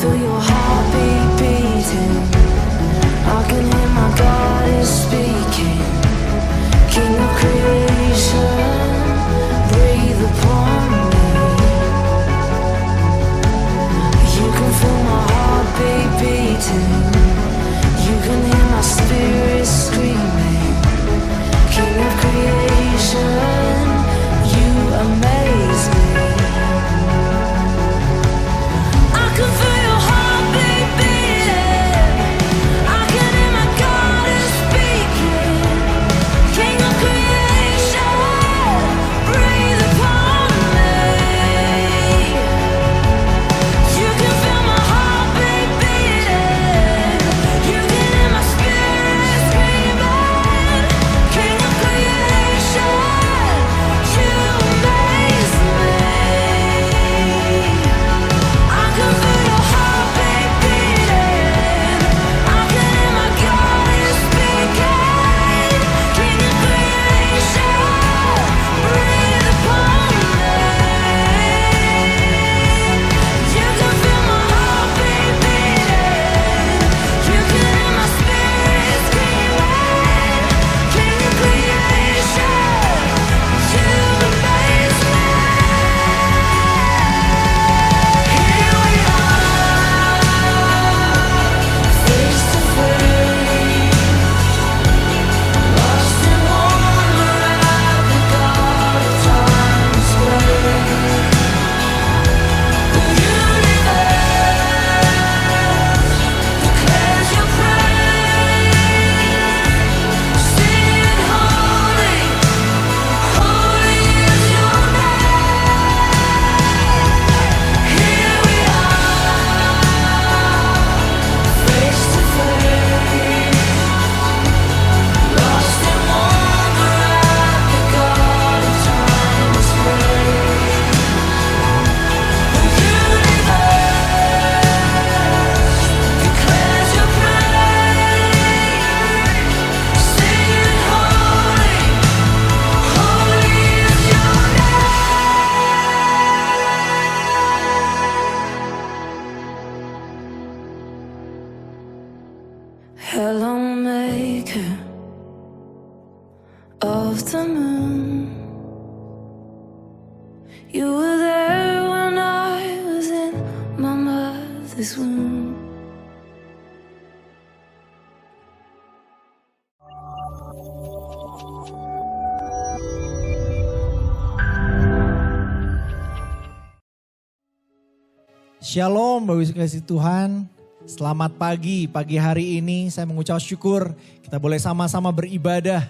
feel your heartbeat beating. I can hear my God is speaking. King of creation, breathe upon me. You can feel my heartbeat beating. You can hear my spirit screaming. King of creation, you amaze me. I can feel your heartbeat beating. I can hear my God is speaking. King of creation, breathe upon me. You can feel my heartbeat beating. You can hear my spirit screaming. King of creation, you amaze me. I can feel your heartbeat beating. I can hear my God is speaking. King of creation, breathe upon me. You can feel my heartbeat beating. You can hear my spirit screaming. King of creation, you amaze me. Here we are, face to face, lost in wonder at the God of time and space. The universe declares your praise, singing holy, holy is your name. Here we are, face to face, lost in wonder at the God of time and space. The universe declares your praise, singing holy, holy is your name. Hello, maker of the moon. You were there when I was in my mother's womb. Shalom Bapak Ibu kasih Tuhan. Selamat pagi hari ini saya mengucap syukur kita boleh sama-sama beribadah.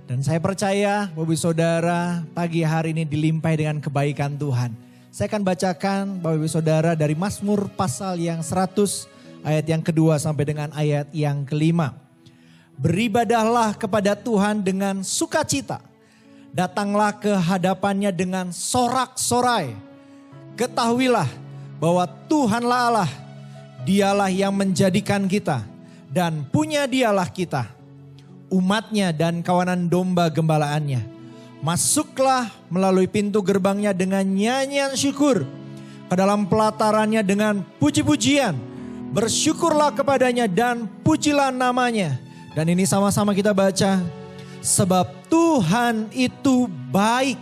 Dan saya percaya Bapak Ibu Saudara pagi hari ini dilimpahi dengan kebaikan Tuhan. Saya akan bacakan Bapak Ibu Saudara dari Mazmur pasal yang 100 ayat yang kedua sampai dengan ayat yang kelima. Beribadahlah kepada Tuhan dengan sukacita. Datanglah ke hadapannya dengan sorak-sorai. Ketahuilah bahwa Tuhanlah Allah. Dialah yang menjadikan kita dan punya dialah kita, umatnya dan kawanan domba gembalaannya. Masuklah melalui pintu gerbangnya dengan nyanyian syukur, ke dalam pelatarannya dengan puji-pujian. Bersyukurlah kepadanya dan pujilah namanya. Dan ini sama-sama kita baca. Sebab Tuhan itu baik,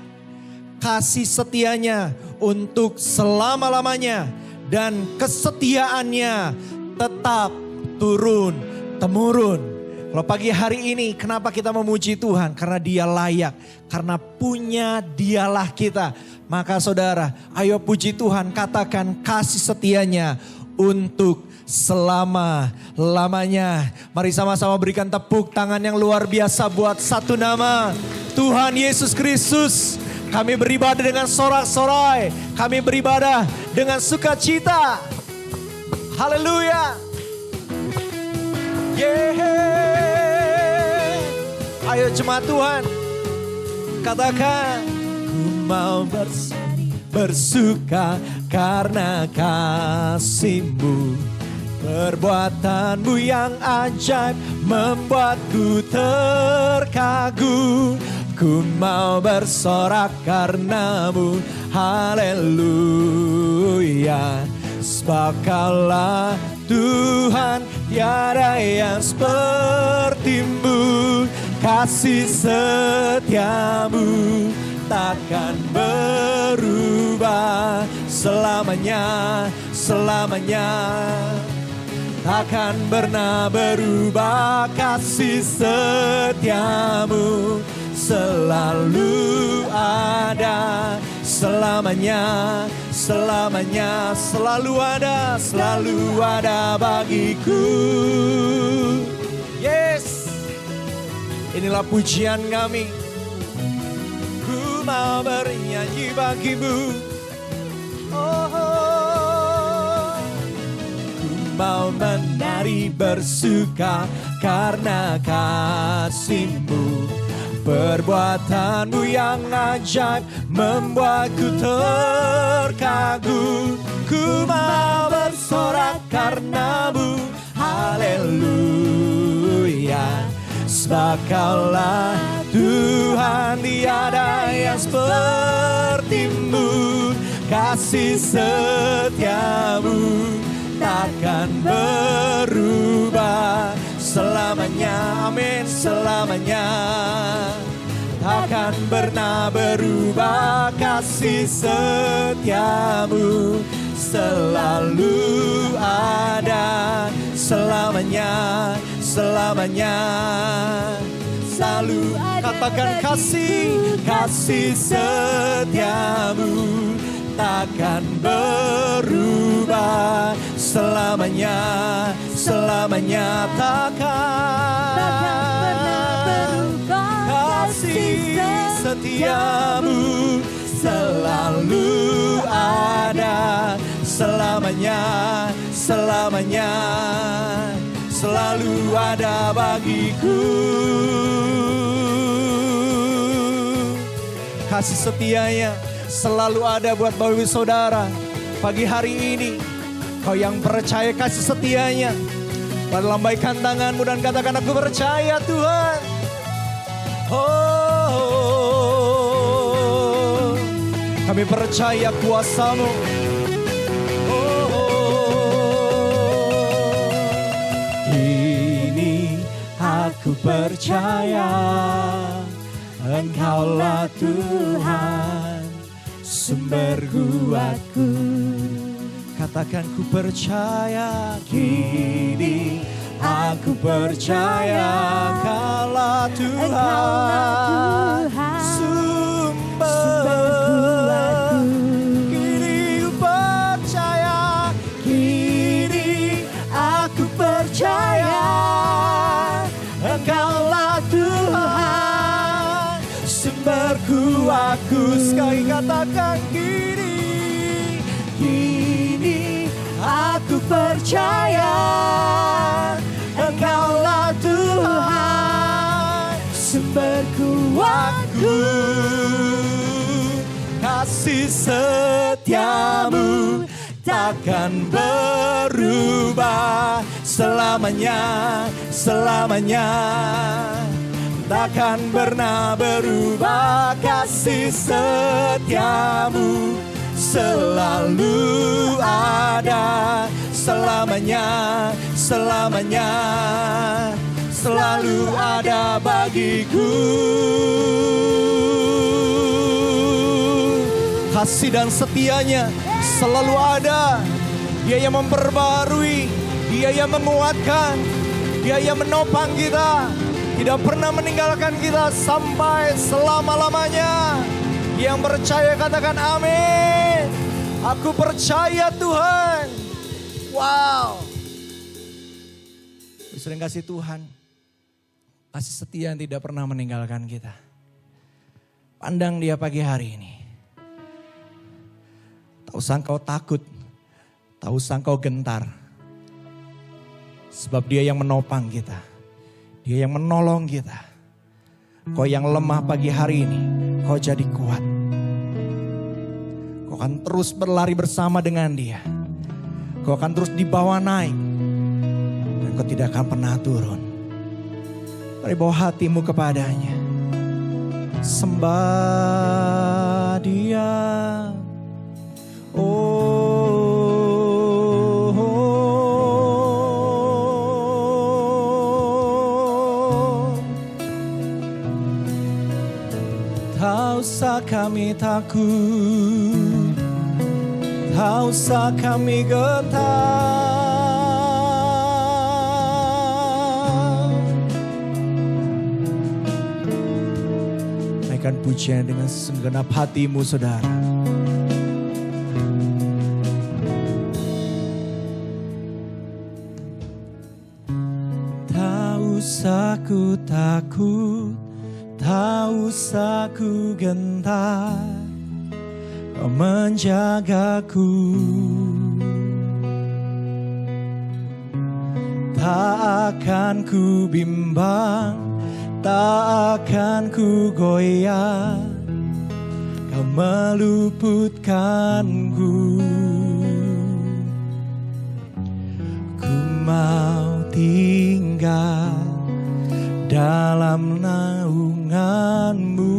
kasih setianya untuk selama-lamanya. Dan kesetiaannya tetap turun-temurun. Kalau pagi hari ini kenapa kita memuji Tuhan? Karena Dia layak, karena punya dialah kita. Maka saudara, ayo puji Tuhan, katakan kasih setianya untuk selama-lamanya. Mari sama-sama berikan tepuk tangan yang luar biasa buat satu nama, Tuhan Yesus Kristus. Kami beribadah dengan sorak-sorai. Kami beribadah dengan sukacita. Haleluya. Yeah. Ayo jemaat Tuhan. Katakan. Ku mau bersuka karena kasih-Mu. Perbuatanmu yang ajaib membuatku terkagum. Ku mau bersorak karenamu, haleluya. Sebab Kaulah Tuhan, tiada yang seperti-Mu. Kasih setiamu takkan berubah selamanya, selamanya. Takkan pernah berubah, kasih setiamu selalu ada, selamanya, selamanya. Selalu ada bagiku. Yes, inilah pujian kami. Ku mau bernyanyi bagimu. Mau menari bersuka karena kasih-Mu. Perbuatan-Mu yang ajaib membuatku terkagum. Ku mau bersorak karena-Mu, haleluya. Sebab Kaulah Tuhan, tiada yang seperti-Mu. Kasih setiamu takkan berubah selamanya, amin, selamanya. Takkan pernah berubah, kasih setiamu selalu ada, selamanya, selamanya. Selalu katakan kasih, kasih setiamu takkan berubah selamanya, selamanya. Takkan kasih setiamu selalu ada, selamanya, selamanya. Selalu ada bagiku. Kasih setianya selalu ada buat Bapak Ibu Saudara. Pagi hari ini kau yang percaya kasih setianya, lambaikan tanganmu dan katakan aku percaya Tuhan. Oh, kami percaya kuasa-Mu. Ini aku percaya Engkaulah Tuhan, sumber kuatku. Katakan ku percaya, kini aku percaya Engkaulah Tuhan, sumber kuatku. Kini ku percaya, kini aku percaya Engkaulah Tuhan, sumber kuatku. Sekali katakan kini, kini aku percaya Engkaulah Tuhan, sumber kuatku. Kasih setiamu takkan berubah selamanya, selamanya. Takkan pernah berubah, kasih setiamu selalu ada, selamanya, selamanya. Selalu ada bagiku. Kasih dan setianya selalu ada. Dia yang memperbarui, Dia yang menguatkan, Dia yang menopang kita, tidak pernah meninggalkan kita sampai selama-lamanya. Yang percaya katakan amin. Aku percaya Tuhan. Wow. Sering kasih Tuhan, kasih setia yang tidak pernah meninggalkan kita. Pandang Dia pagi hari ini. Tak usah engkau takut, tak usah engkau gentar. Sebab Dia yang menopang kita, Dia yang menolong kita. Kau yang lemah pagi hari ini, kau jadi kuat. Kau akan terus berlari bersama dengan Dia. Kau akan terus dibawa naik. Dan kau tidak akan pernah turun. Mari bawa hatimu kepadanya. Sembah Dia. Oh, kami takut, tak usah kami gentar. Naikkan pujian dengan segenap hatimu saudara. Tak usah ku takut, tak usah ku gentar, Kau menjagaku. Tak akan ku bimbang, tak akan ku goyah, Kau meluputkanku. Ku mau tinggal dalam naungan-Mu.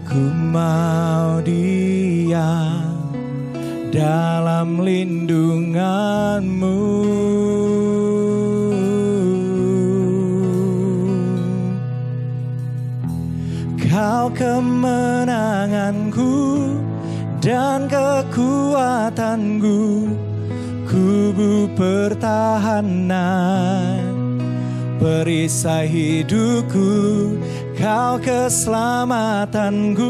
Ku mau diam dalam lindungan-Mu. Kau kemenanganku dan kekuatanku, kubu pertahanan, perisai hidupku. Kau keselamatanku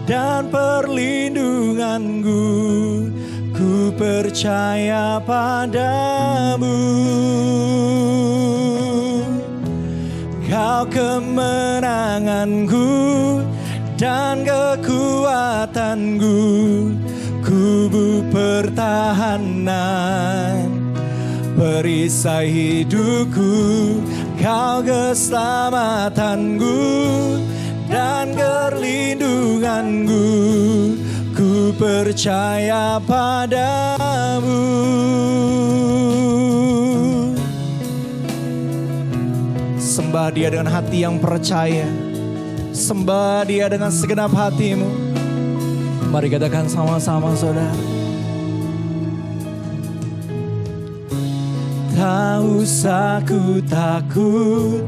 dan perlindunganku, ku percaya padamu. Kau kemenanganku dan kekuatanku, kubu pertahanan, perisai hidupku. Kau keselamatanku dan perlindunganku, ku percaya padamu. Sembah Dia dengan hati yang percaya, sembah Dia dengan segenap hatimu. Mari katakan sama-sama saudara. Tak usah ku takut,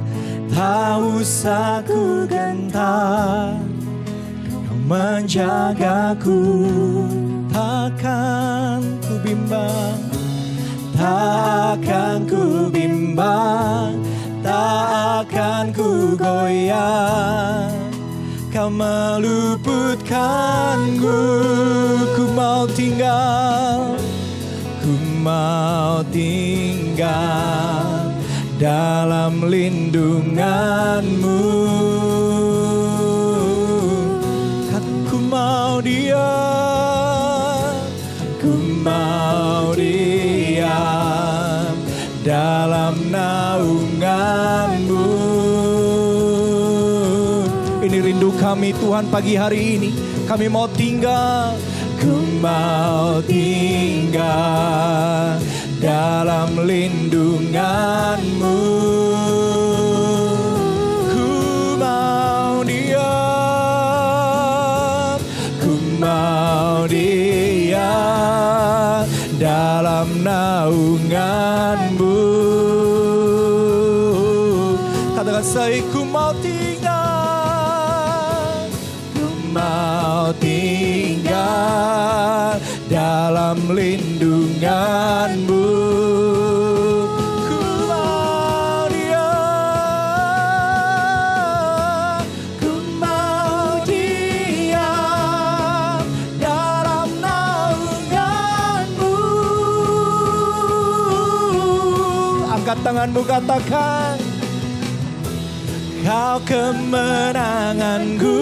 tak usah ku gentar, Kau menjagaku. Takkan ku bimbang, tak akan ku bimbang, tak akan ku goyah, Kau meluputkanku. Ku mau tinggal, ku mau tinggal dalam lindungan-Mu. Ku mau diam, ku mau diam dalam naungan-Mu. Ini rindu kami Tuhan pagi hari ini. Kami mau tinggal, ku mau tinggal dalam lindungan-Mu. Ku mau diam, ku mau diam dalam naungan-Mu. Katakan saya, ku mau tinggal, ku mau tinggal dalam lindungan-Mu. Ku mau diam, ku mau diam dalam naungan-Mu. Angkat tanganmu, katakan, Kau kemenanganku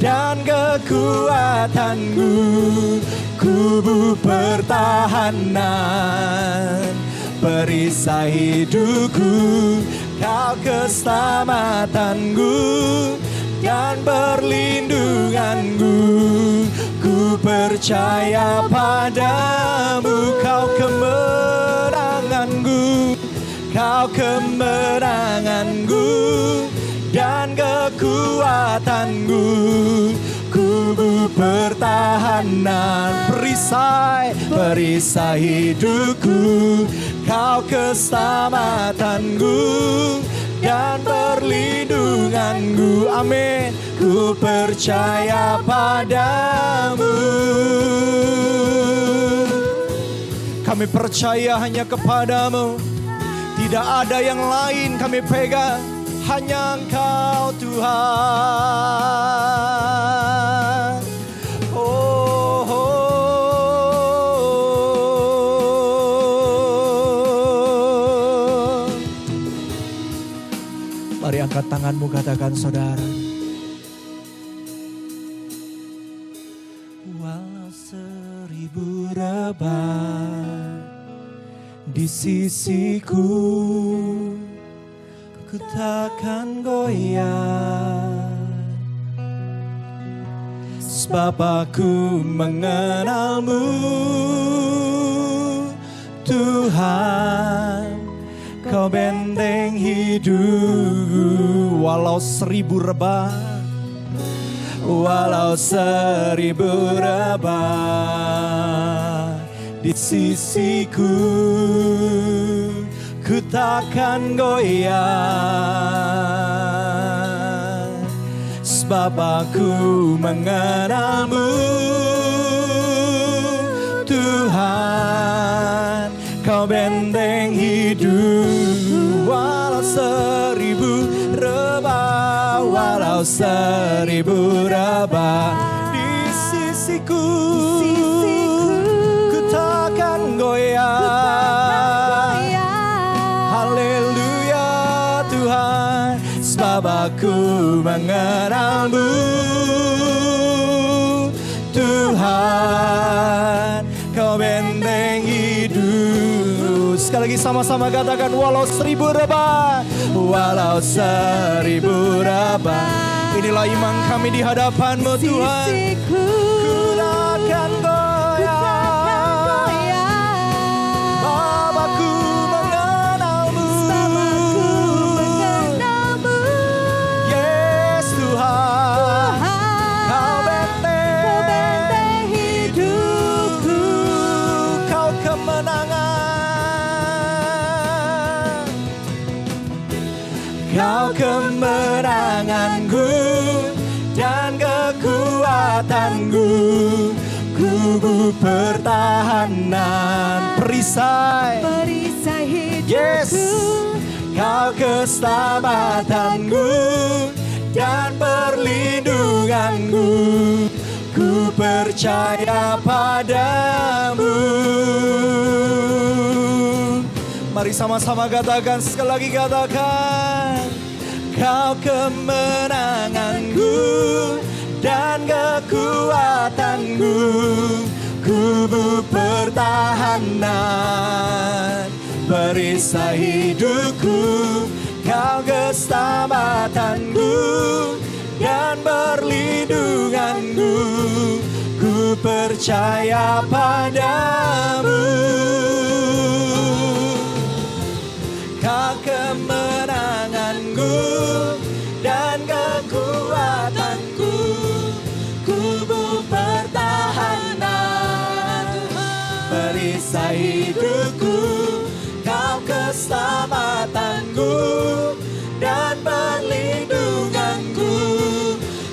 dan kekuatanku, kubu pertahanan, perisai hidupku. Kau keselamatanku dan perlindunganku, ku percaya padamu. Kau kemenanganku, Kau kemenanganku dan kekuatanku, kubu pertahanan, perisai hidupku. Kau keselamatanku dan perlindunganku. Amin. Ku percaya padamu. Kami percaya hanya kepadamu. Tidak ada yang lain kami pegang. Hanya Engkau Tuhan. Oh, oh. Mari angkat tanganmu, katakan saudara. Walau 1000 rebah di sisiku, ku takkan goyah, sebab aku mengenalmu, Tuhan. Kau benteng hidupku. Walau 1000 rebah, walau 1000 rebah di sisiku, ku takkan goyah, sebab aku mengenalmu, Tuhan. Kau benteng hidup. Walau 1000 rebah, walau 1000 rebah di sisiku, ku takkan goyah. Haleluya Tuhan, sebab aku mengenalmu, Tuhan. Kau benteng hidup. Sekali lagi sama-sama katakan, walau 1000 rebah, walau 1000 rebah. Inilah iman kami di hadapan-Mu Tuhan. Ku takkan goyah, Bapakku mengenalmu. Yes Tuhan, Kau benteng hidupku. Kau kemenangan, Kau kemenanganku dan kekuatanku, kubu pertahanan, perisai hidupku. Yes, Kau keselamatanku dan perlindunganku, ku percaya padamu. Mari sama-sama katakan, sekali lagi katakan. Kau kemenanganku dan kekuatanku, kubu pertahanan, perisai hidupku. Kau keselamatanku dan perlindunganku, ku percaya padamu. Kau kemenanganku dan kekuatanku, kubu pertahanan, perisai hidupku. Kau keselamatanku dan perlindunganku,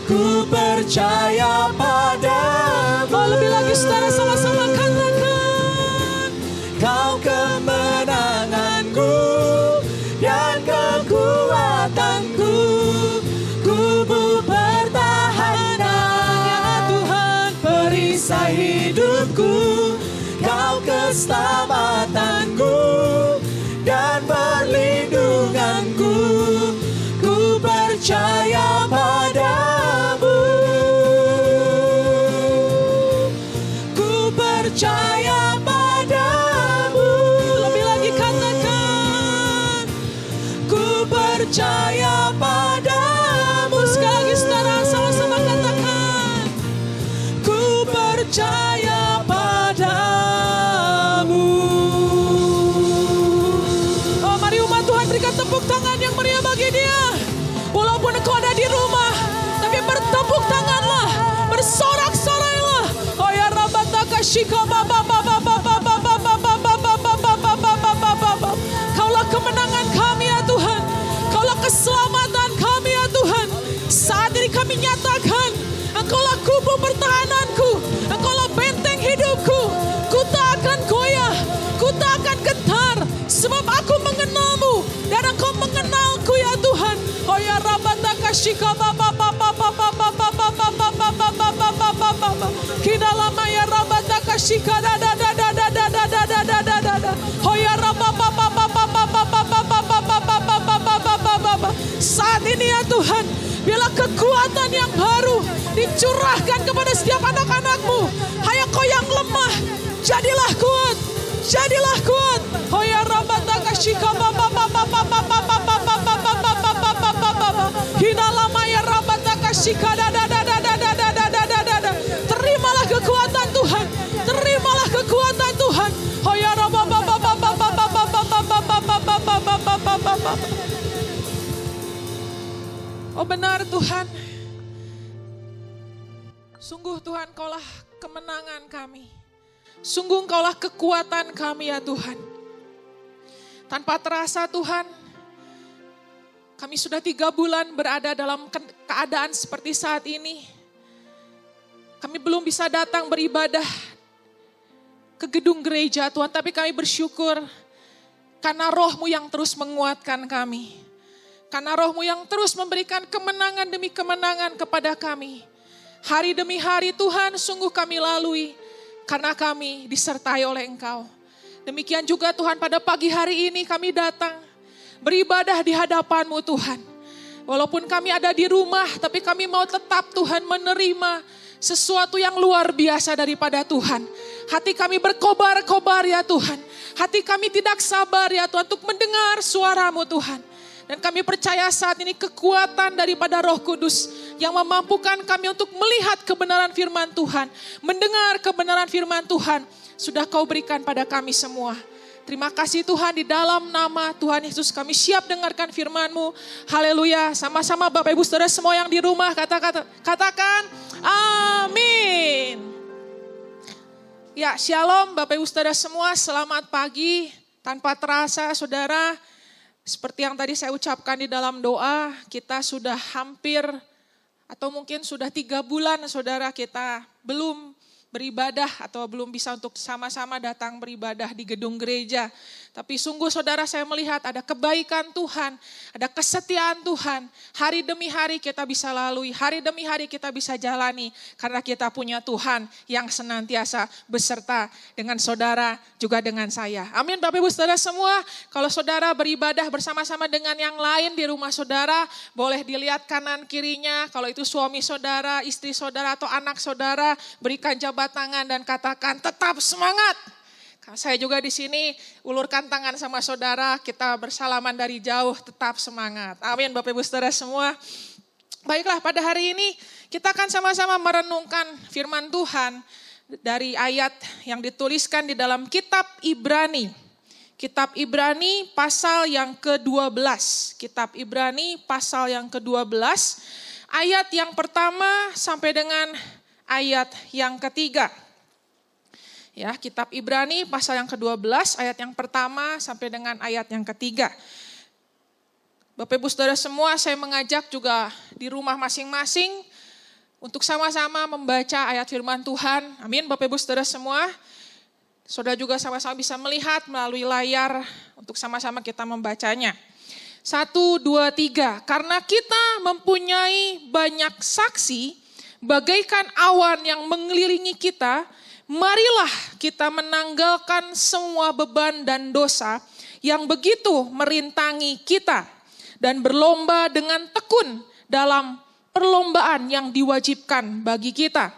ku percaya padamu. Oh, lebih lagi saudara sama-sama katakan. Kau kemenanganku dan kekuatanku, kubu pertahanan, Ya Tuhan, perisai hidupku. Kau keselamatanku dan perlindunganku, ku percaya padamu. Ku percaya padamu. lebih lagi katakan. Ku percaya padamu. Sekali lagi saudara sama-sama katakan. Ku percaya padamu. Oh, mari umat Tuhan berikan tepuk tangan yang meriah bagi Dia. Walaupun engkau ada di rumah, tapi bertepuk tanganlah, bersorak-sorailah. Oh ya Rabbana kashika baba baba baba baba baba baba baba baba baba baba kami nyatakan, Engkaulah kubu pertahananku, Engkaulah benteng hidupku. Ku tak akan goyah, ku tak akan gentar, sebab aku mengenalmu dan Engkau mengenalku ya Tuhan. Oh ya Rabataka Shika Baba Baba Baba Baba Baba Baba Baba Baba Kidalama ya Rabataka Shika da da da da da da da da da da da da. Oh ya Rababa Baba Baba Baba Baba Baba Baba Baba. Saat ini ya Tuhan, bila kekuatan yang baru dicurahkan kepada setiap anak-anak-Mu. Hai Engkau yang lemah, jadilah kuat, jadilah kuat. Oh ya Rabataka Shika Baba Baba Baba Baba Baba Hinalama ya Rabataka Shika da da da da da da da da da da da. Terimalah kekuatan Tuhan, terimalah kekuatan Tuhan. Oh ya Rababa Baba Baba Baba Baba Baba. Oh benar Tuhan. Sungguh Tuhan Kaulah kemenangan kami. Sungguh Engkaulah kekuatan kami ya Tuhan. Tanpa terasa Tuhan, kami sudah 3 bulan berada dalam keadaan seperti saat ini. Kami belum bisa datang beribadah ke gedung gereja Tuhan, tapi kami bersyukur karena Roh-Mu yang terus menguatkan kami. Karena Roh-Mu yang terus memberikan kemenangan demi kemenangan kepada kami. Hari demi hari Tuhan sungguh kami lalui karena kami disertai oleh Engkau. Demikian juga Tuhan pada pagi hari ini kami datang beribadah di hadapan-Mu Tuhan. Walaupun kami ada di rumah tapi kami mau tetap Tuhan menerima sesuatu yang luar biasa daripada Tuhan. Hati kami berkobar-kobar ya Tuhan. Hati kami tidak sabar ya Tuhan untuk mendengar suara-Mu Tuhan. Dan kami percaya saat ini kekuatan daripada Roh Kudus yang memampukan kami untuk melihat kebenaran firman Tuhan. Mendengar kebenaran firman Tuhan sudah Kau berikan pada kami semua. Terima kasih Tuhan, di dalam nama Tuhan Yesus kami siap dengarkan firman-Mu. Haleluya. Sama-sama Bapak Ibu Saudara semua yang di rumah katakan amin. Ya, shalom Bapak Ibu Saudara semua, selamat pagi. Tanpa terasa Saudara, seperti yang tadi saya ucapkan di dalam doa, kita sudah hampir atau mungkin sudah 3 bulan Saudara kita belum beribadah atau belum bisa untuk sama-sama datang beribadah di gedung gereja. Tapi sungguh Saudara saya melihat ada kebaikan Tuhan, ada kesetiaan Tuhan. Hari demi hari kita bisa lalui, hari demi hari kita bisa jalani. Karena kita punya Tuhan yang senantiasa beserta dengan Saudara juga dengan saya. Amin Bapak Ibu Saudara semua. Kalau Saudara beribadah bersama-sama dengan yang lain di rumah Saudara, boleh dilihat kanan kirinya. Kalau itu suami Saudara, istri Saudara atau anak Saudara, berikan jabat tangan dan katakan tetap semangat. Saya juga di sini ulurkan tangan sama Saudara, kita bersalaman dari jauh, tetap semangat. Amin Bapak Ibu Saudara semua. Baiklah, pada hari ini kita akan sama-sama merenungkan firman Tuhan dari ayat yang dituliskan di dalam kitab Ibrani. Kitab Ibrani pasal yang ke-12. Kitab Ibrani pasal yang ke-12. Ayat yang pertama sampai dengan ayat yang ketiga. Ya, kitab Ibrani pasal yang ke-12 ayat yang pertama sampai dengan ayat yang ketiga. Bapak Ibu Saudara semua, saya mengajak juga di rumah masing-masing untuk sama-sama membaca ayat firman Tuhan. Amin Bapak Ibu Saudara semua. Saudara juga sama-sama bisa melihat melalui layar untuk sama-sama kita membacanya. 1, 2, 3. Karena kita mempunyai banyak saksi bagaikan awan yang mengelilingi kita, marilah kita menanggalkan semua beban dan dosa yang begitu merintangi kita dan berlomba dengan tekun dalam perlombaan yang diwajibkan bagi kita.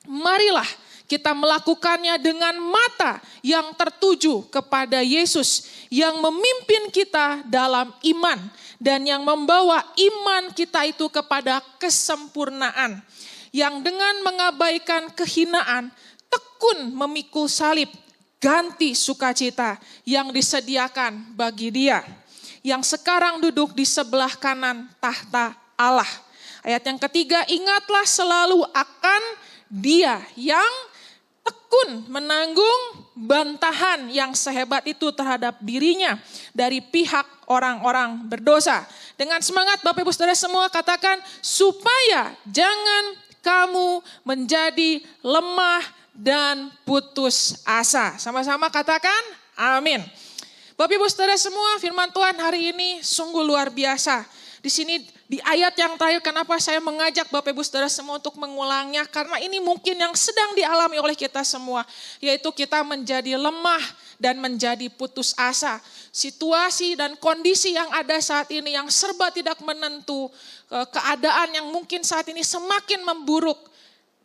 Marilah kita melakukannya dengan mata yang tertuju kepada Yesus yang memimpin kita dalam iman dan yang membawa iman kita itu kepada kesempurnaan, yang dengan mengabaikan kehinaan tekun memikul salib, ganti sukacita yang disediakan bagi Dia, yang sekarang duduk di sebelah kanan tahta Allah. Ayat yang ketiga, ingatlah selalu akan Dia yang tekun menanggung bantahan yang sehebat itu terhadap dirinya dari pihak orang-orang berdosa. Dengan semangat Bapak Ibu Saudara semua katakan, supaya jangan kamu menjadi lemah dan putus asa. Sama-sama katakan amin. Bapak Ibu Saudara semua, firman Tuhan hari ini sungguh luar biasa. Di sini di ayat yang terakhir, kenapa saya mengajak Bapak Ibu Saudara semua untuk mengulangnya, karena ini mungkin yang sedang dialami oleh kita semua, yaitu kita menjadi lemah dan menjadi putus asa. Situasi dan kondisi yang ada saat ini yang serba tidak menentu, keadaan yang mungkin saat ini semakin memburuk,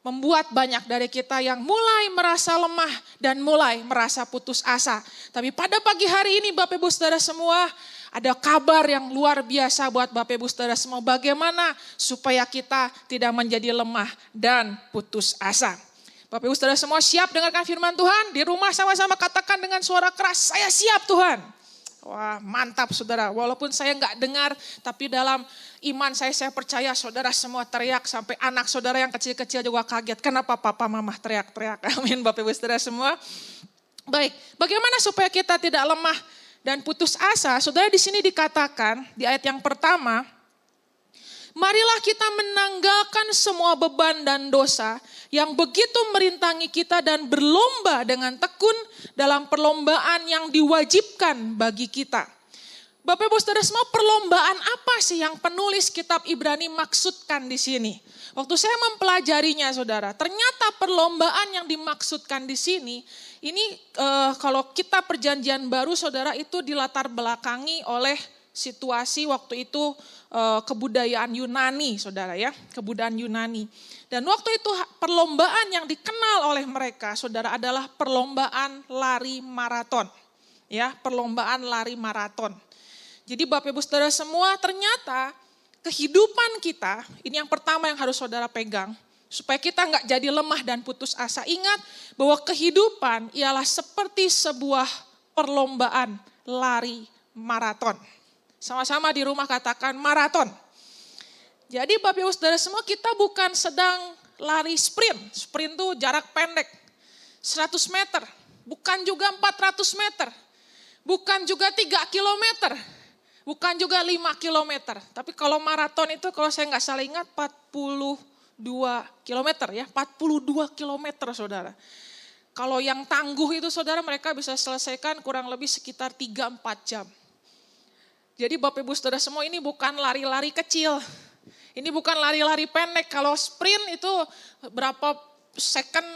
membuat banyak dari kita yang mulai merasa lemah dan mulai merasa putus asa. Tapi pada pagi hari ini Bapak Ibu Saudara semua, ada kabar yang luar biasa buat Bapak Ibu Saudara semua. Bagaimana supaya kita tidak menjadi lemah dan putus asa. Bapak Ibu Saudara semua siap dengarkan firman Tuhan? Di rumah sama-sama katakan dengan suara keras, saya siap Tuhan. Wah, mantap saudara, walaupun saya nggak dengar, tapi dalam iman saya percaya saudara semua teriak, sampai anak saudara yang kecil-kecil juga kaget. Kenapa papa mama teriak-teriak? Amin Bapak Ibu Saudara semua. Baik, bagaimana supaya kita tidak lemah dan putus asa? Saudara, di sini dikatakan di ayat yang pertama, marilah kita menanggalkan semua beban dan dosa yang begitu merintangi kita dan berlomba dengan tekun dalam perlombaan yang diwajibkan bagi kita. Bapak Ibu Saudara semua, perlombaan apa sih yang penulis kitab Ibrani maksudkan di sini? Waktu saya mempelajarinya saudara, ternyata perlombaan yang dimaksudkan di sini, ini kalau kita perjanjian baru saudara, itu dilatar belakangi oleh situasi waktu itu kebudayaan Yunani saudara ya, kebudayaan Yunani. Dan waktu itu perlombaan yang dikenal oleh mereka saudara adalah perlombaan lari maraton. Ya, perlombaan lari maraton. Jadi Bapak Ibu Saudara semua, ternyata kehidupan kita, ini yang pertama yang harus saudara pegang, supaya kita nggak jadi lemah dan putus asa. Ingat bahwa kehidupan ialah seperti sebuah perlombaan lari maraton. Sama-sama di rumah katakan maraton. Jadi Bapak Ibu Saudara semua, kita bukan sedang lari sprint. Sprint itu jarak pendek, 100 meter. Bukan juga 400 meter. Bukan juga 3 kilometer. Bukan juga 5 kilometer. Tapi kalau maraton itu kalau saya nggak salah ingat 42 kilometer ya. 42 kilometer saudara. Kalau yang tangguh itu saudara, mereka bisa selesaikan kurang lebih sekitar 3-4 jam. Jadi Bapak Ibu Saudara semua, ini bukan lari-lari kecil. Ini bukan lari-lari pendek. Kalau sprint itu berapa second,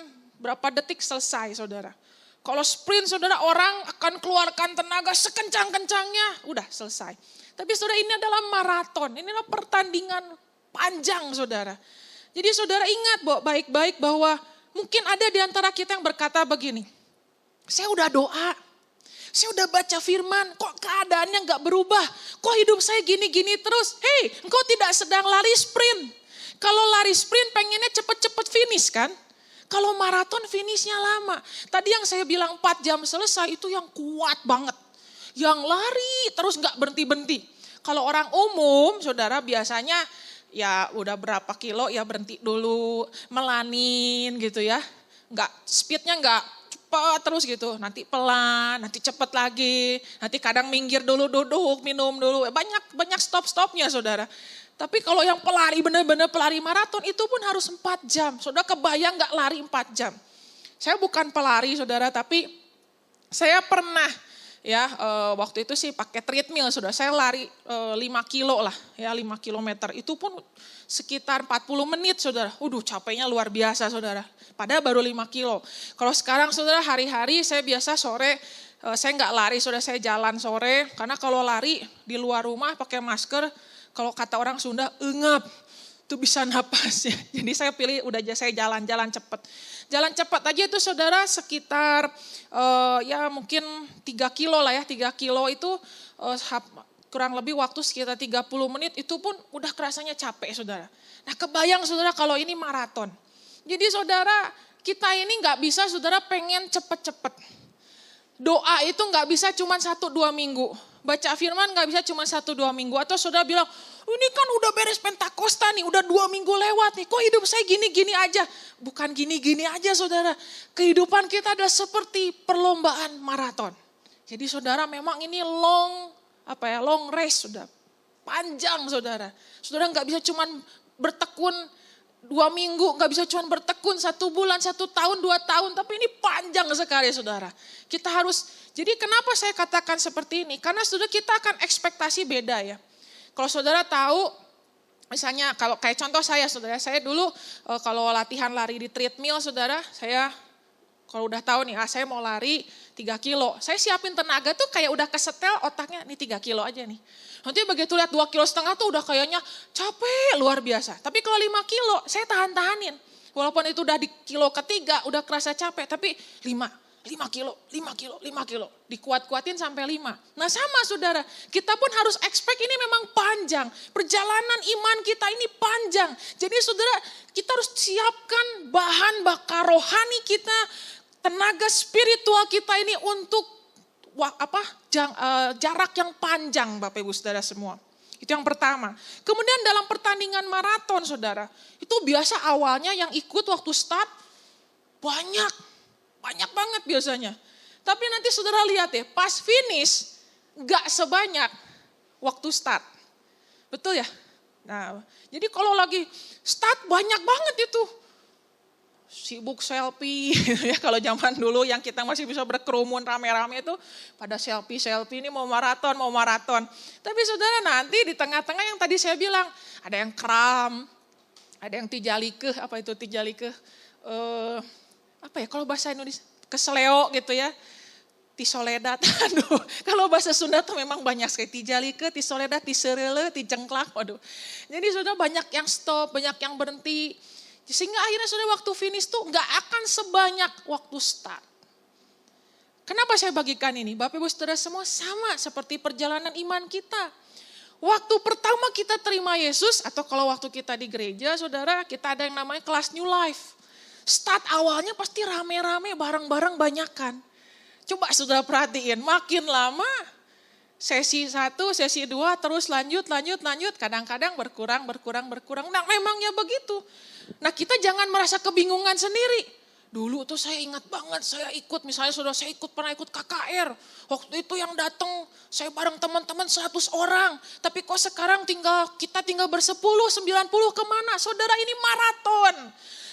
berapa detik selesai saudara. Kalau sprint saudara, orang akan keluarkan tenaga sekencang-kencangnya, udah selesai. Tapi saudara, ini adalah maraton, ini adalah pertandingan panjang saudara. Jadi saudara ingat baik-baik bahwa mungkin ada di antara kita yang berkata begini, saya udah doa, saya udah baca firman, kok keadaannya gak berubah, kok hidup saya gini-gini terus. Hei, engkau tidak sedang lari sprint. Kalau lari sprint pengennya cepet-cepet finish kan? Kalau maraton finishnya lama. Tadi yang saya bilang 4 jam selesai itu yang kuat banget. Yang lari terus gak berhenti-berhenti. Kalau orang umum saudara biasanya ya udah berapa kilo ya berhenti dulu, melanin gitu ya. Speednya gak cepat terus gitu. Nanti pelan, nanti cepet lagi. Nanti kadang minggir dulu, duduk, minum dulu. Banyak stop-stopnya saudara. Tapi kalau yang pelari benar-benar pelari maraton itu pun harus 4 jam. Saudara kebayang gak lari 4 jam? Saya bukan pelari saudara, tapi saya pernah ya waktu itu sih pakai treadmill saudara. Saya lari 5 kilo lah ya, 5 kilometer. Itu pun sekitar 40 menit saudara. Capeknya luar biasa saudara. Padahal baru 5 kilo. Kalau sekarang saudara hari-hari saya biasa sore, saya gak lari saudara, saya jalan sore. Karena kalau lari di luar rumah pakai masker, kalau kata orang Sunda, engap, itu bisa napas ya. Jadi saya pilih udah aja saya jalan-jalan cepat. Jalan cepat aja itu saudara sekitar ya mungkin 3 kilo lah ya. 3 kilo itu kurang lebih waktu sekitar 30 menit itu pun udah kerasanya capek saudara. Nah kebayang saudara kalau ini maraton. Jadi saudara kita ini gak bisa saudara pengen cepet-cepet. Doa itu gak bisa cuma 1-2 minggu. Baca firman gak bisa cuma 1-2 minggu. Atau saudara bilang, Ini kan udah beres Pentakosta nih, udah 2 minggu lewat nih. Kok hidup saya gini-gini aja? Bukan gini-gini aja saudara. Kehidupan kita adalah seperti perlombaan maraton. Jadi saudara memang ini long race sudah. Panjang saudara. Saudara gak bisa cuman bertekun 2 minggu, gak bisa cuma bertekun 1 bulan, 1 tahun, 2 tahun. Tapi ini panjang sekali saudara. Kita harus, jadi kenapa saya katakan seperti ini? Karena saudara kita akan ekspektasi beda ya. Kalau saudara tahu, misalnya kalau kayak contoh saya saudara, saya dulu kalau latihan lari di treadmill saudara, saya kalau udah tahu nih, saya mau lari 3 kilo. Saya siapin tenaga tuh kayak udah kesetel otaknya, nih 3 kilo aja nih. Nanti begitu lihat 2,5 kilo tuh udah kayaknya capek luar biasa. Tapi kalau 5 kilo saya tahan-tahanin. Walaupun itu udah di kilo ketiga udah kerasa capek. Tapi 5 kilo. Dikuat-kuatin sampai 5. Nah sama saudara, kita pun harus expect ini memang panjang. Perjalanan iman kita ini panjang. Jadi saudara, kita harus siapkan bahan bakar rohani kita, tenaga spiritual kita ini untuk jarak yang panjang Bapak Ibu Saudara semua. Itu yang pertama. Kemudian dalam pertandingan maraton saudara, itu biasa awalnya yang ikut waktu start banyak banget biasanya. Tapi nanti saudara lihat ya, pas finish gak sebanyak waktu start. Betul ya? Nah, jadi kalau lagi start banyak banget itu. Sibuk selfie ya, kalau zaman dulu yang kita masih bisa berkerumun rame-rame itu pada selfie ini mau maraton. Tapi saudara nanti di tengah-tengah yang tadi saya bilang ada yang kram, ada yang tijalikeh, kalau bahasa Indonesia keseleo gitu ya, tisoledat. Aduh, kalau bahasa Sunda tuh memang banyak sekali tijalike, tisoledat, tiserele, tijengklak. Waduh. Jadi saudara banyak yang stop, banyak yang berhenti. Sehingga akhirnya saudara waktu finish tuh gak akan sebanyak waktu start. Kenapa saya bagikan ini? Bapak Ibu Saudara semua sama seperti perjalanan iman kita. Waktu pertama kita terima Yesus atau kalau waktu kita di gereja saudara, kita ada yang namanya kelas New Life. Start awalnya pasti rame-rame, bareng-bareng banyakan. Coba saudara perhatiin, makin lama sesi 1, sesi 2 terus lanjut. Kadang-kadang berkurang. Nah memangnya begitu. Nah kita jangan merasa kebingungan sendiri. Dulu tuh saya ingat banget, saya ikut misalnya saudara, saya pernah ikut KKR. Waktu itu yang datang saya bareng teman-teman 100 orang. Tapi kok sekarang kita tinggal bersepuluh, 90 kemana? Saudara ini maraton.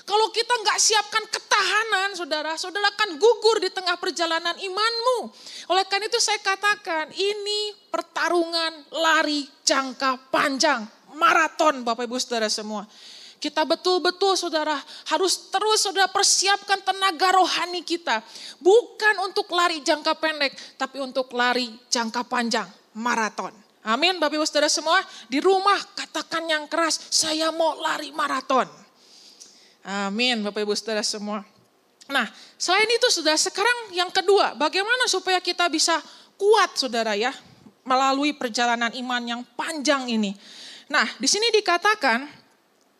Kalau kita nggak siapkan ketahanan saudara akan gugur di tengah perjalanan imanmu. Oleh karena itu saya katakan ini pertarungan lari jangka panjang. Maraton Bapak Ibu Saudara semua. Kita betul-betul saudara harus terus saudara persiapkan tenaga rohani kita. Bukan untuk lari jangka pendek, tapi untuk lari jangka panjang, maraton. Amin Bapak Ibu Saudara semua. Di rumah katakan yang keras, saya mau lari maraton. Amin Bapak Ibu Saudara semua. Nah selain itu saudara, sekarang yang kedua, bagaimana supaya kita bisa kuat saudara ya, melalui perjalanan iman yang panjang ini. Nah di sini dikatakan,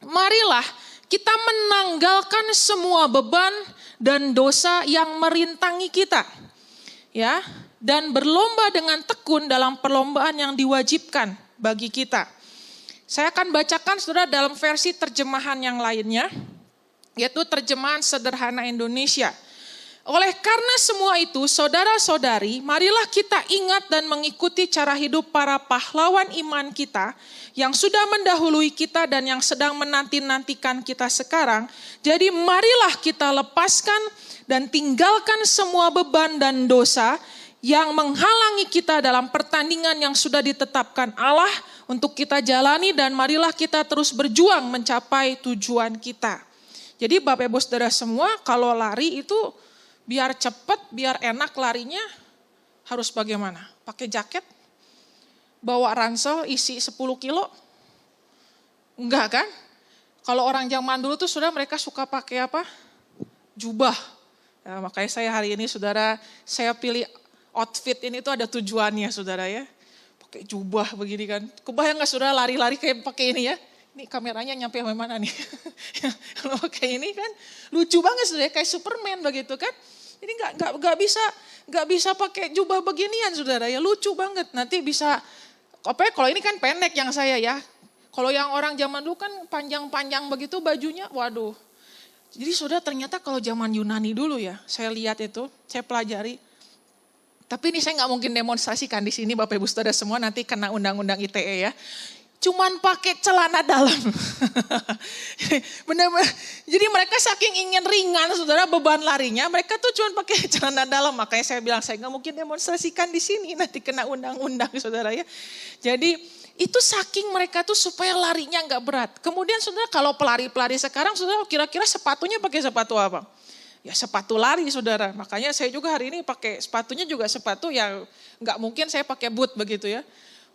marilah kita menanggalkan semua beban dan dosa yang merintangi kita. Ya, dan berlomba dengan tekun dalam perlombaan yang diwajibkan bagi kita. Saya akan bacakan saudara dalam versi terjemahan yang lainnya, yaitu terjemahan sederhana Indonesia. Oleh karena semua itu, saudara-saudari, marilah kita ingat dan mengikuti cara hidup para pahlawan iman kita yang sudah mendahului kita dan yang sedang menanti-nantikan kita sekarang. Jadi marilah kita lepaskan dan tinggalkan semua beban dan dosa yang menghalangi kita dalam pertandingan yang sudah ditetapkan Allah untuk kita jalani, dan marilah kita terus berjuang mencapai tujuan kita. Jadi Bapak Ibu Saudara semua, kalau lari itu biar cepat, biar enak larinya harus bagaimana? Pakai jaket? Bawa ransel isi 10 kilo? Enggak kan? Kalau orang zaman dulu tuh saudara mereka suka pakai apa? Jubah. Ya, makanya saya hari ini saudara, saya pilih outfit ini tuh ada tujuannya saudara ya. Pakai jubah begini kan. Kebayang gak saudara lari-lari kayak pakai ini ya? Ini kameranya nyampe sampai mana nih? Kalau pakai ini kan lucu banget saudara, kayak Superman begitu kan. Jadi nggak bisa pakai jubah beginian saudara ya, lucu banget. Nanti bisa, kalau ini kan pendek yang saya ya, Kalau yang orang zaman dulu kan panjang-panjang begitu bajunya, waduh. Jadi saudara ternyata kalau zaman Yunani dulu ya, saya lihat itu, saya pelajari. Tapi ini saya nggak mungkin demonstrasikan di sini Bapak Ibu Saudara semua, nanti kena undang-undang ITE ya. Cuman pakai celana dalam. Benar-benar. Jadi mereka saking ingin ringan saudara beban larinya, mereka tuh cuma pakai celana dalam. Makanya saya bilang saya nggak mungkin demonstrasikan di sini, nanti kena undang-undang saudara ya. Jadi itu saking mereka tuh supaya larinya nggak berat. Kemudian saudara kalau pelari-pelari sekarang saudara kira-kira sepatunya pakai sepatu apa? Ya sepatu lari saudara. Makanya saya juga hari ini pakai sepatunya juga sepatu yang nggak mungkin saya pakai boot begitu ya.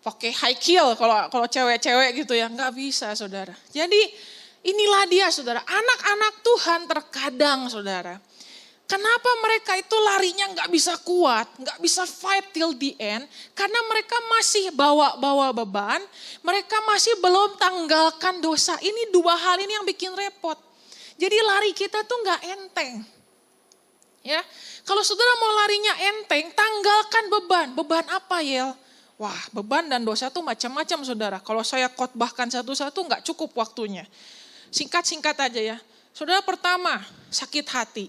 Pakai high heel kalau cewek-cewek gitu ya, nggak bisa saudara. Jadi inilah dia saudara, anak-anak Tuhan terkadang saudara. Kenapa mereka itu larinya nggak bisa kuat, nggak bisa fight till the end? Karena mereka masih bawa beban, mereka masih belum tanggalkan dosa. Ini dua hal ini yang bikin repot. Jadi lari kita tuh nggak enteng. Ya, kalau saudara mau larinya enteng, tanggalkan beban. Beban apa Yel? Wah, beban dan dosa tuh macam-macam saudara. Kalau saya khotbahkan satu-satu nggak cukup waktunya. Singkat-singkat aja ya. Saudara pertama, sakit hati.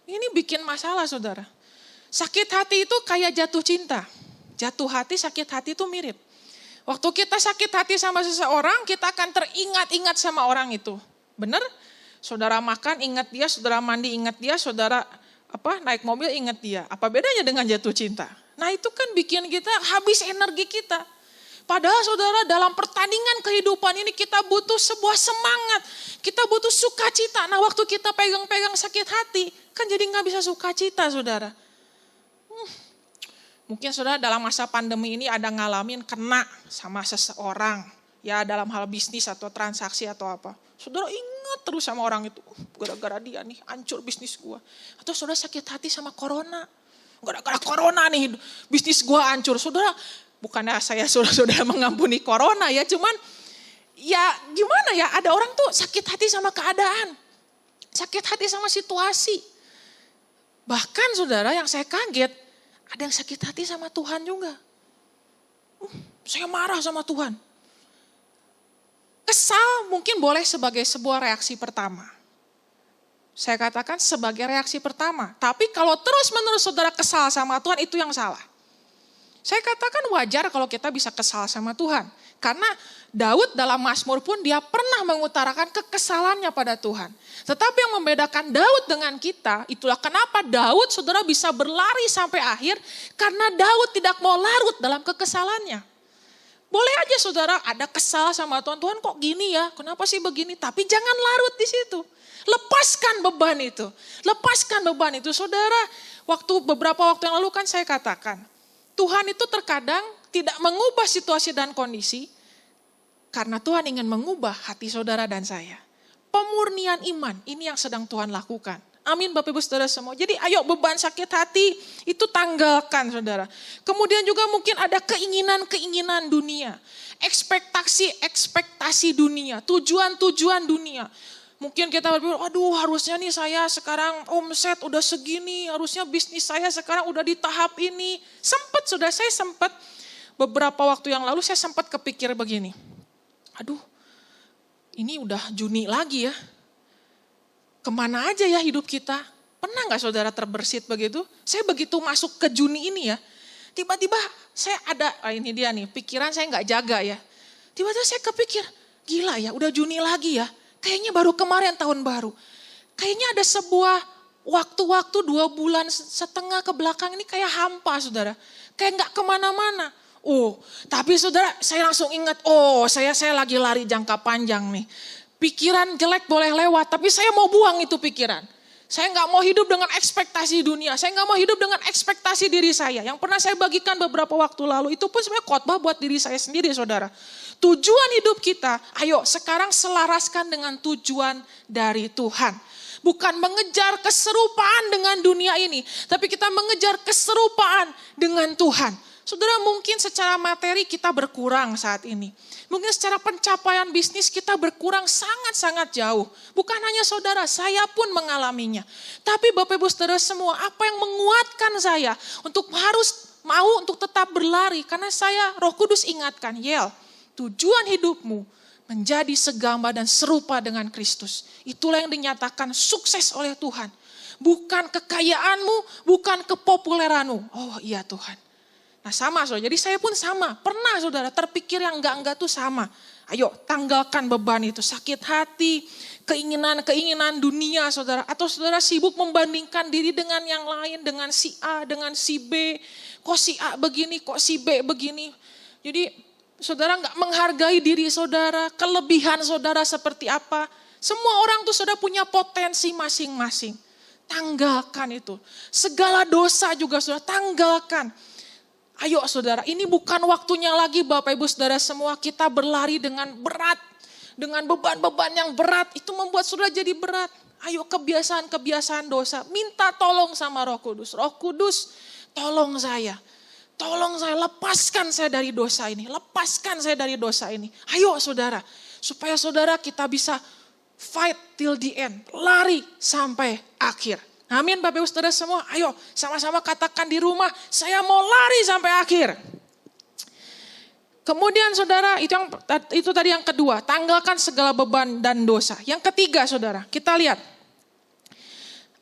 Ini bikin masalah saudara. Sakit hati itu kayak jatuh cinta. Jatuh hati, sakit hati itu mirip. Waktu kita sakit hati sama seseorang, kita akan teringat-ingat sama orang itu. Benar? Saudara makan ingat dia, saudara mandi ingat dia, saudara naik mobil ingat dia. Apa bedanya dengan jatuh cinta? Nah itu kan bikin kita habis energi kita. Padahal saudara dalam pertandingan kehidupan ini kita butuh sebuah semangat. Kita butuh sukacita. Nah waktu kita pegang-pegang sakit hati kan jadi gak bisa sukacita saudara. Mungkin saudara dalam masa pandemi ini ada ngalamin kena sama seseorang. Ya dalam hal bisnis atau transaksi atau apa. Saudara ingat terus sama orang itu. Gara-gara dia nih hancur bisnis gua. Atau saudara sakit hati sama corona. Gara-gara corona nih bisnis gua hancur. Saudara, bukannya saya saudara mengampuni corona ya. Cuman ya gimana ya, ada orang tuh sakit hati sama keadaan. Sakit hati sama situasi. Bahkan saudara yang saya kaget, ada yang sakit hati sama Tuhan juga. Saya marah sama Tuhan. Kesal mungkin boleh sebagai sebuah reaksi pertama. Saya katakan sebagai reaksi pertama. Tapi kalau terus-menerus saudara kesal sama Tuhan, itu yang salah. Saya katakan wajar kalau kita bisa kesal sama Tuhan. Karena Daud dalam Mazmur pun dia pernah mengutarakan kekesalannya pada Tuhan. Tetapi yang membedakan Daud dengan kita, itulah kenapa Daud saudara bisa berlari sampai akhir. Karena Daud tidak mau larut dalam kekesalannya. Boleh aja saudara ada kesal sama Tuhan. Tuhan kok gini ya, kenapa sih begini? Tapi jangan larut di situ. Lepaskan beban itu. Lepaskan beban itu. Saudara, beberapa waktu yang lalu kan saya katakan. Tuhan itu terkadang tidak mengubah situasi dan kondisi. Karena Tuhan ingin mengubah hati saudara dan saya. Pemurnian iman, ini yang sedang Tuhan lakukan. Amin Bapak Ibu Saudara semua. Jadi ayo beban sakit hati itu tanggalkan saudara. Kemudian juga mungkin ada keinginan-keinginan dunia. Ekspektasi dunia. Tujuan-tujuan dunia. Mungkin kita berpikir, aduh harusnya nih saya sekarang omset udah segini, harusnya bisnis saya sekarang udah di tahap ini. Saya sempat beberapa waktu yang lalu saya sempat kepikir begini. Aduh ini udah Juni lagi ya. Kemana aja ya hidup kita? Pernah gak saudara terbersit begitu? Saya begitu masuk ke Juni ini ya, tiba-tiba saya ada, ini dia nih pikiran saya gak jaga ya. Tiba-tiba saya kepikir, gila ya udah Juni lagi ya. Kayaknya baru kemarin tahun baru. Kayaknya ada sebuah waktu-waktu 2 bulan setengah ke belakang ini kayak hampa saudara. Kayak gak kemana-mana. Tapi saudara saya langsung ingat, saya lagi lari jangka panjang nih. Pikiran jelek boleh lewat, tapi saya mau buang itu pikiran. Saya gak mau hidup dengan ekspektasi dunia. Saya gak mau hidup dengan ekspektasi diri saya. Yang pernah saya bagikan beberapa waktu lalu, itu pun sebenarnya khotbah buat diri saya sendiri saudara. Tujuan hidup kita, ayo sekarang selaraskan dengan tujuan dari Tuhan. Bukan mengejar keserupaan dengan dunia ini, tapi kita mengejar keserupaan dengan Tuhan. Saudara mungkin secara materi kita berkurang saat ini. Mungkin secara pencapaian bisnis kita berkurang sangat-sangat jauh. Bukan hanya saudara, saya pun mengalaminya. Tapi Bapak Ibu Saudara semua, apa yang menguatkan saya untuk mau untuk tetap berlari. Karena Roh Kudus ingatkan, Yel, tujuan hidupmu menjadi segambar dan serupa dengan Kristus. Itulah yang dinyatakan sukses oleh Tuhan. Bukan kekayaanmu, bukan kepopuleranmu. Oh iya Tuhan. Nah sama saudara, jadi saya pun sama. Pernah saudara terpikir yang enggak tuh sama. Ayo tanggalkan beban itu, sakit hati, keinginan-keinginan dunia saudara. Atau saudara sibuk membandingkan diri dengan yang lain, dengan si A, dengan si B. Kok si A begini, kok si B begini. Jadi saudara enggak menghargai diri saudara, kelebihan saudara seperti apa. Semua orang tuh saudara punya potensi masing-masing. Tanggalkan itu. Segala dosa juga saudara tanggalkan. Ayo saudara, ini bukan waktunya lagi Bapak Ibu Saudara semua kita berlari dengan berat. Dengan beban-beban yang berat, itu membuat saudara jadi berat. Ayo kebiasaan-kebiasaan dosa, minta tolong sama Roh Kudus. Roh Kudus, tolong saya. Tolong saya, lepaskan saya dari dosa ini. Lepaskan saya dari dosa ini. Ayo saudara, supaya saudara kita bisa fight till the end. Lari sampai akhir. Amin Bapak Ibu Saudara semua, ayo sama-sama katakan di rumah, saya mau lari sampai akhir. Kemudian saudara, itu tadi yang kedua, tanggalkan segala beban dan dosa. Yang ketiga saudara, kita lihat.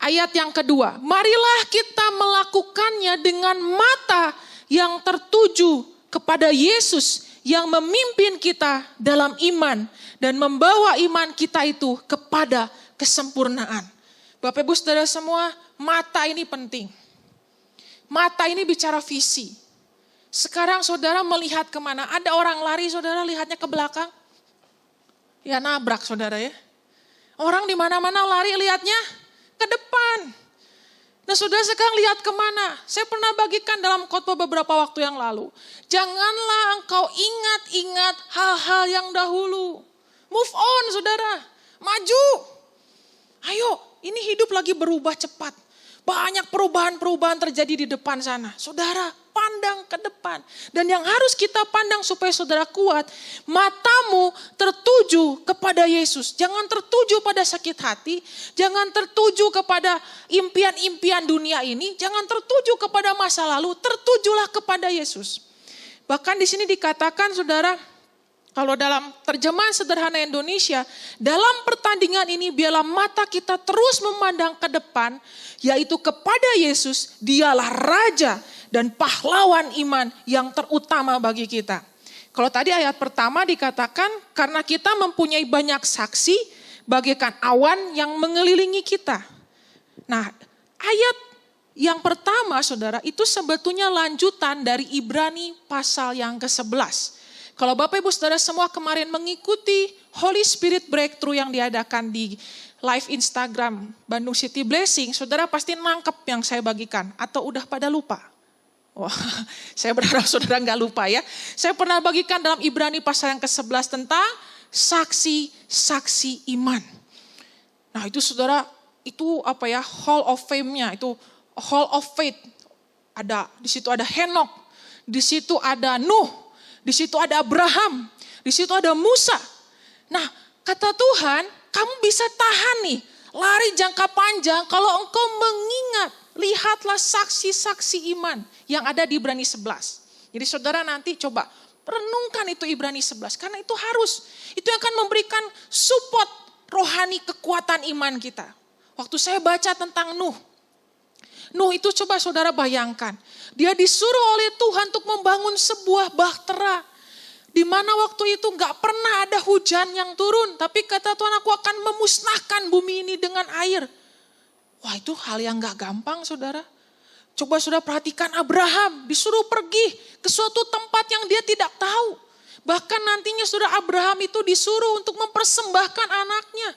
Ayat yang kedua, marilah kita melakukannya dengan mata yang tertuju kepada Yesus yang memimpin kita dalam iman dan membawa iman kita itu kepada kesempurnaan. Bapak Ibu Saudara semua, mata ini penting. Mata ini bicara visi. Sekarang saudara melihat kemana? Ada orang lari, saudara lihatnya ke belakang. Ya nabrak saudara ya. Orang di mana-mana lari lihatnya ke depan. Nah saudara sekarang lihat kemana? Saya pernah bagikan dalam khotbah beberapa waktu yang lalu. Janganlah engkau ingat-ingat hal-hal yang dahulu. Move on saudara, maju. Ayo. Ini hidup lagi berubah cepat. Banyak perubahan-perubahan terjadi di depan sana. Saudara, pandang ke depan. Dan yang harus kita pandang supaya saudara kuat, matamu tertuju kepada Yesus. Jangan tertuju pada sakit hati. Jangan tertuju kepada impian-impian dunia ini. Jangan tertuju kepada masa lalu. Tertujulah kepada Yesus. Bahkan di sini dikatakan saudara, kalau dalam terjemahan sederhana Indonesia, dalam pertandingan ini biarlah mata kita terus memandang ke depan, yaitu kepada Yesus, dialah Raja dan pahlawan iman yang terutama bagi kita. Kalau tadi ayat pertama dikatakan, karena kita mempunyai banyak saksi, bagaikan awan yang mengelilingi kita. Nah, ayat yang pertama saudara, itu sebetulnya lanjutan dari Ibrani pasal yang ke-11. Kalau Bapak Ibu Saudara semua kemarin mengikuti Holy Spirit Breakthrough yang diadakan di live Instagram Bandung City Blessing, saudara pasti nangkep yang saya bagikan atau udah pada lupa? Wah, saya berharap saudara nggak lupa ya. Saya pernah bagikan dalam Ibrani pasal yang ke-11 tentang saksi-saksi iman. Nah itu saudara, itu apa ya, Hall of Fame-nya, itu Hall of Faith. Di situ ada Henok, di situ ada Nuh. Di situ ada Abraham, di situ ada Musa. Nah, kata Tuhan, kamu bisa tahan nih, lari jangka panjang kalau engkau mengingat, lihatlah saksi-saksi iman yang ada di Ibrani 11. Jadi saudara nanti coba renungkan itu Ibrani 11, karena itu harus. Itu yang akan memberikan support rohani kekuatan iman kita. Waktu saya baca tentang Nuh itu coba saudara bayangkan. Dia disuruh oleh Tuhan untuk membangun sebuah bahtera. Di mana waktu itu gak pernah ada hujan yang turun. Tapi kata Tuhan, aku akan memusnahkan bumi ini dengan air. Wah itu hal yang gak gampang saudara. Coba saudara perhatikan Abraham disuruh pergi ke suatu tempat yang dia tidak tahu. Bahkan nantinya saudara Abraham itu disuruh untuk mempersembahkan anaknya.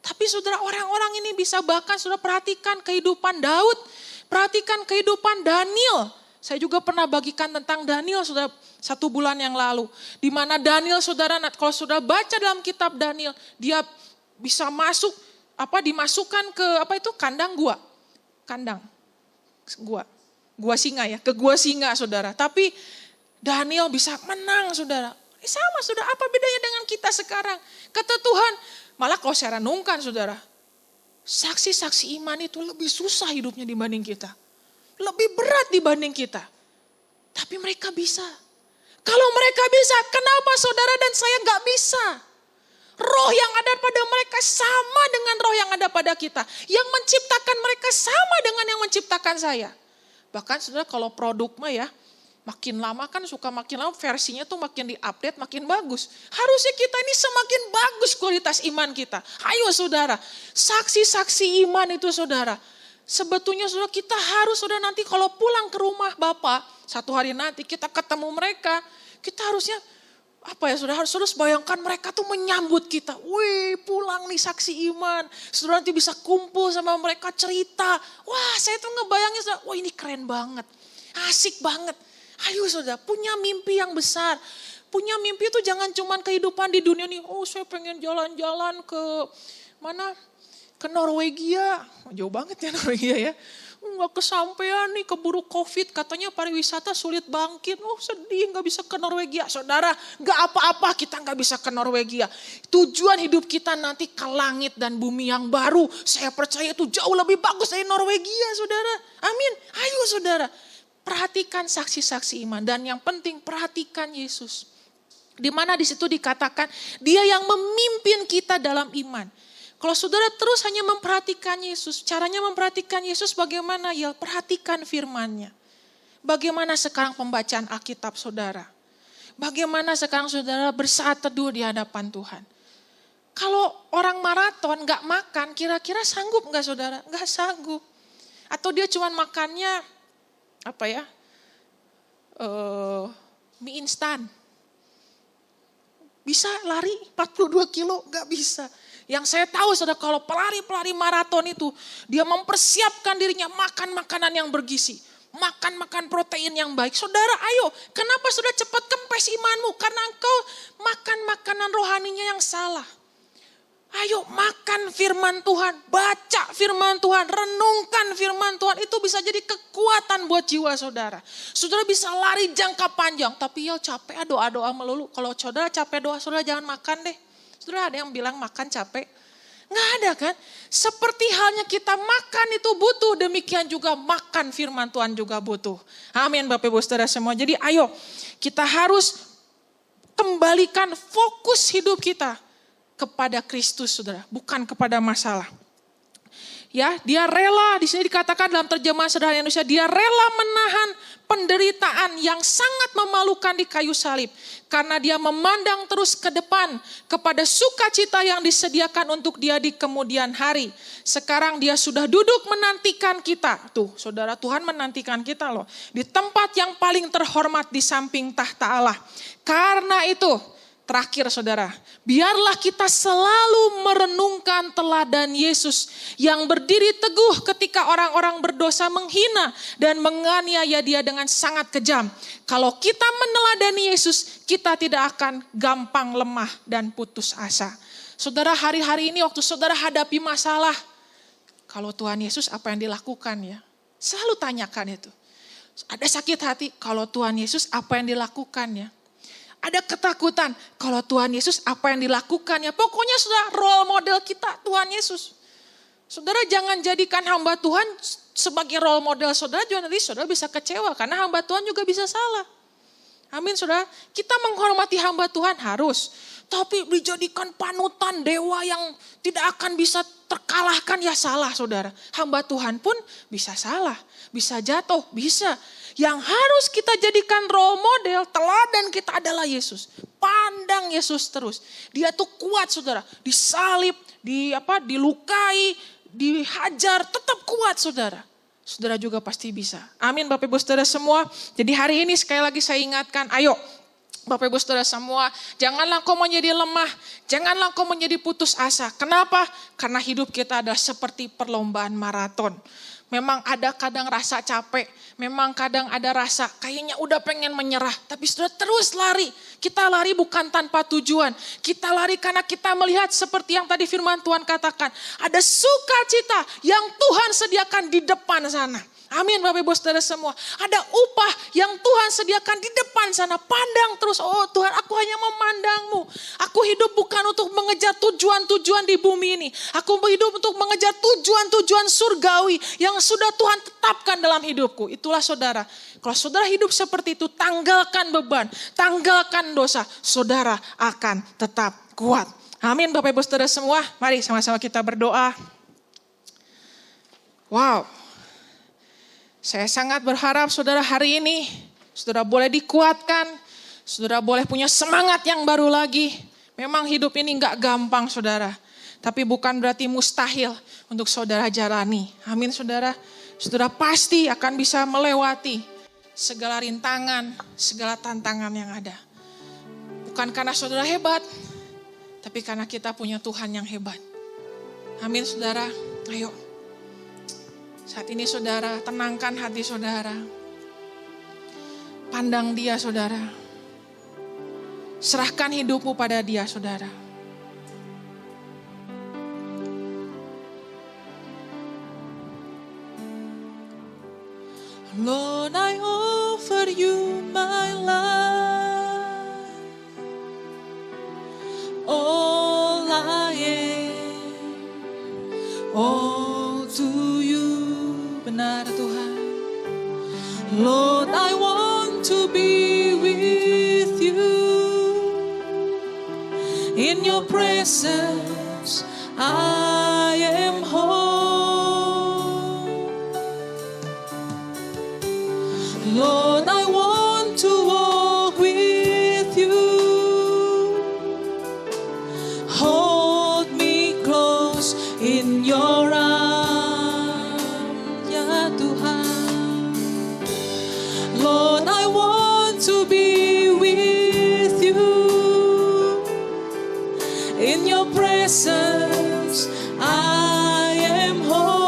Tapi saudara orang-orang ini bisa bahkan saudara perhatikan kehidupan Daud. Perhatikan kehidupan Daniel. Saya juga pernah bagikan tentang Daniel saudara 1 bulan yang lalu. Di mana Daniel saudara, kalau saudara baca dalam kitab Daniel, dia bisa masuk, dimasukkan ke kandang gua. Gua singa ya, ke gua singa saudara. Tapi Daniel bisa menang saudara. Sama saudara, apa bedanya dengan kita sekarang? Kata Tuhan, malah kalau saya renungkan saudara, saksi-saksi iman itu lebih susah hidupnya dibanding kita. Lebih berat dibanding kita. Tapi mereka bisa. Kalau mereka bisa, kenapa saudara dan saya gak bisa? Roh yang ada pada mereka sama dengan roh yang ada pada kita. Yang menciptakan mereka sama dengan yang menciptakan saya. Bahkan saudara kalau produk mah ya, makin lama kan suka makin lama versinya tuh makin diupdate makin bagus. Harusnya kita ini semakin bagus kualitas iman kita. Ayo saudara, saksi-saksi iman itu saudara. Sebetulnya saudara kita harus saudara nanti kalau pulang ke rumah Bapak, satu hari nanti kita ketemu mereka, kita harusnya apa ya saudara, harus bayangkan mereka tuh menyambut kita. Wih pulang nih saksi iman. Saudara nanti bisa kumpul sama mereka cerita. Wah saya tuh ngebayangin saudara, wah ini keren banget. Asik banget. Ayo saudara punya mimpi yang besar. Punya mimpi itu jangan cuman kehidupan di dunia nih. Oh saya pengen jalan-jalan ke mana? Ke Norwegia. Jauh banget ya Norwegia ya. Nggak kesampean nih keburu COVID. Katanya pariwisata sulit bangkit. Oh sedih nggak bisa ke Norwegia. Saudara nggak apa-apa kita nggak bisa ke Norwegia. Tujuan hidup kita nanti ke langit dan bumi yang baru. Saya percaya itu jauh lebih bagus dari Norwegia saudara. Amin. Ayo saudara. Perhatikan saksi-saksi iman. Dan yang penting perhatikan Yesus. Di mana di situ dikatakan dia yang memimpin kita dalam iman. Kalau saudara terus hanya memperhatikan Yesus, caranya memperhatikan Yesus bagaimana? Ya perhatikan firman-Nya. Bagaimana sekarang pembacaan Alkitab saudara? Bagaimana sekarang saudara bersaat teduh di hadapan Tuhan? Kalau orang maraton gak makan, kira-kira sanggup gak saudara? Gak sanggup. Atau dia cuma makannya apa ya? Mie instan. Bisa lari 42 kilo? Gak bisa. Yang saya tahu saudara kalau pelari-pelari maraton itu dia mempersiapkan dirinya makan makanan yang bergizi. Makan protein yang baik. Saudara ayo kenapa sudah cepat kempes imanmu? Karena engkau makan makanan rohaninya yang salah. Ayo makan firman Tuhan, baca firman Tuhan, renungkan firman Tuhan. Itu bisa jadi kekuatan buat jiwa saudara. Saudara bisa lari jangka panjang tapi ya capek doa-doa melulu. Kalau saudara capek doa saudara jangan makan deh. Saudara ada yang bilang makan capek? Nggak ada kan? Seperti halnya kita makan itu butuh, demikian juga makan firman Tuhan juga butuh. Amin Bapak Ibu Saudara semua. Jadi ayo kita harus kembalikan fokus hidup kita kepada Kristus saudara, bukan kepada masalah. Ya, dia rela, di sini dikatakan dalam terjemahan Sederhana Indonesia, dia rela menahan penderitaan yang sangat memalukan di kayu salib. Karena dia memandang terus ke depan kepada sukacita yang disediakan untuk dia di kemudian hari. Sekarang dia sudah duduk menantikan kita. Tuh saudara, Tuhan menantikan kita loh. Di tempat yang paling terhormat di samping tahta Allah. Karena itu, terakhir saudara, biarlah kita selalu merenungkan teladan Yesus yang berdiri teguh ketika orang-orang berdosa menghina dan menganiaya dia dengan sangat kejam. Kalau kita meneladani Yesus, kita tidak akan gampang lemah dan putus asa. Saudara, hari-hari ini waktu saudara hadapi masalah, kalau Tuhan Yesus apa yang dilakukan ya? Selalu tanyakan itu. Ada sakit hati, kalau Tuhan Yesus apa yang dilakukan ya? Ada ketakutan, kalau Tuhan Yesus apa yang dilakukannya. Pokoknya sudah role model kita Tuhan Yesus. Saudara jangan jadikan hamba Tuhan sebagai role model saudara. Juga nanti saudara bisa kecewa karena hamba Tuhan juga bisa salah. Amin saudara. Kita menghormati hamba Tuhan harus. Tapi dijadikan panutan dewa yang tidak akan bisa terkalahkan ya salah saudara. Hamba Tuhan pun bisa salah, bisa jatuh, bisa. Yang harus kita jadikan role model, teladan kita adalah Yesus. Pandang Yesus terus. Dia tuh kuat saudara. Disalib, dilukai, dihajar, tetap kuat saudara. Saudara juga pasti bisa. Amin Bapak Ibu Saudara semua. Jadi hari ini sekali lagi saya ingatkan, ayo Bapak Ibu Saudara semua, janganlah kau menjadi lemah, janganlah kau menjadi putus asa. Kenapa? Karena hidup kita adalah seperti perlombaan maraton. Memang ada kadang rasa capek, memang kadang ada rasa kayaknya udah pengen menyerah. Tapi sudah terus lari, kita lari bukan tanpa tujuan. Kita lari karena kita melihat seperti yang tadi firman Tuhan katakan. Ada sukacita yang Tuhan sediakan di depan sana. Amin Bapak Ibu Saudara semua. Ada upah yang Tuhan sediakan di depan sana. Pandang terus, oh Tuhan aku hanya memandangmu. Aku hidup bukan untuk mengejar tujuan-tujuan di bumi ini. Aku hidup untuk mengejar tujuan-tujuan surgawi yang sudah Tuhan tetapkan dalam hidupku. Itulah saudara. Kalau saudara hidup seperti itu, tanggalkan beban, tanggalkan dosa. Saudara akan tetap kuat. Amin Bapak Ibu Saudara semua. Mari sama-sama kita berdoa. Wow. Saya sangat berharap saudara hari ini, saudara boleh dikuatkan, saudara boleh punya semangat yang baru lagi. Memang hidup ini gak gampang saudara. Tapi bukan berarti mustahil untuk saudara jalani. Amin saudara. Saudara pasti akan bisa melewati segala rintangan, segala tantangan yang ada. Bukan karena saudara hebat, tapi karena kita punya Tuhan yang hebat. Amin saudara. Ayo. Saat ini saudara, tenangkan hati saudara. Pandang dia saudara. Serahkan hidupmu pada dia saudara. Lord, I offer you my life. All I am, all to you. Benar Tuhan. Lord, I want to be with you. In your presence, I am home. Lord, I want to walk with you. Hold me close in your arms, ya Tuhan. Lord, I want to be with you. In your presence, I am home.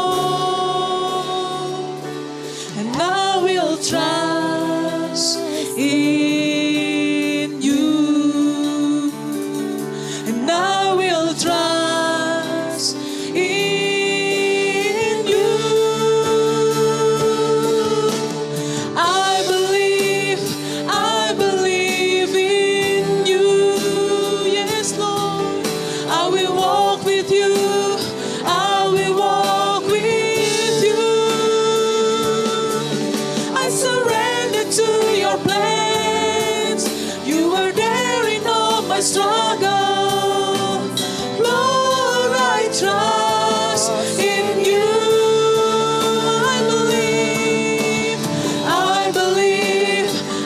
And I will trust in you. And I will trust in you. I believe in you. Yes, Lord. I will walk with you. I will walk with you. I surrender to your plans. You are there in all my struggle. Lord, I trust in you.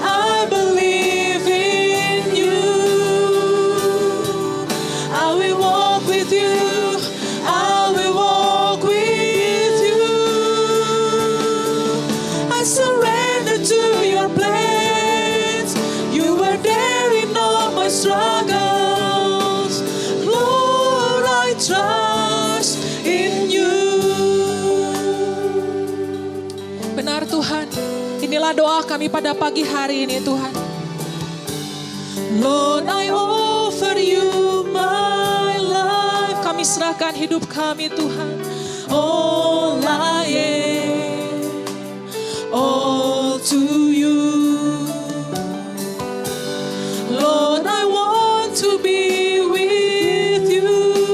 I believe in you. I will walk with you. I will walk with you. I surrender to your plans. You are there in all my struggles. Lord, I trust in you. Benar Tuhan. Inilah doa kami pada pagi hari ini Tuhan. Lord, I offer you my life. Kami serahkan hidup kami Tuhan. All I am, all to you. Lord, I want to be with you,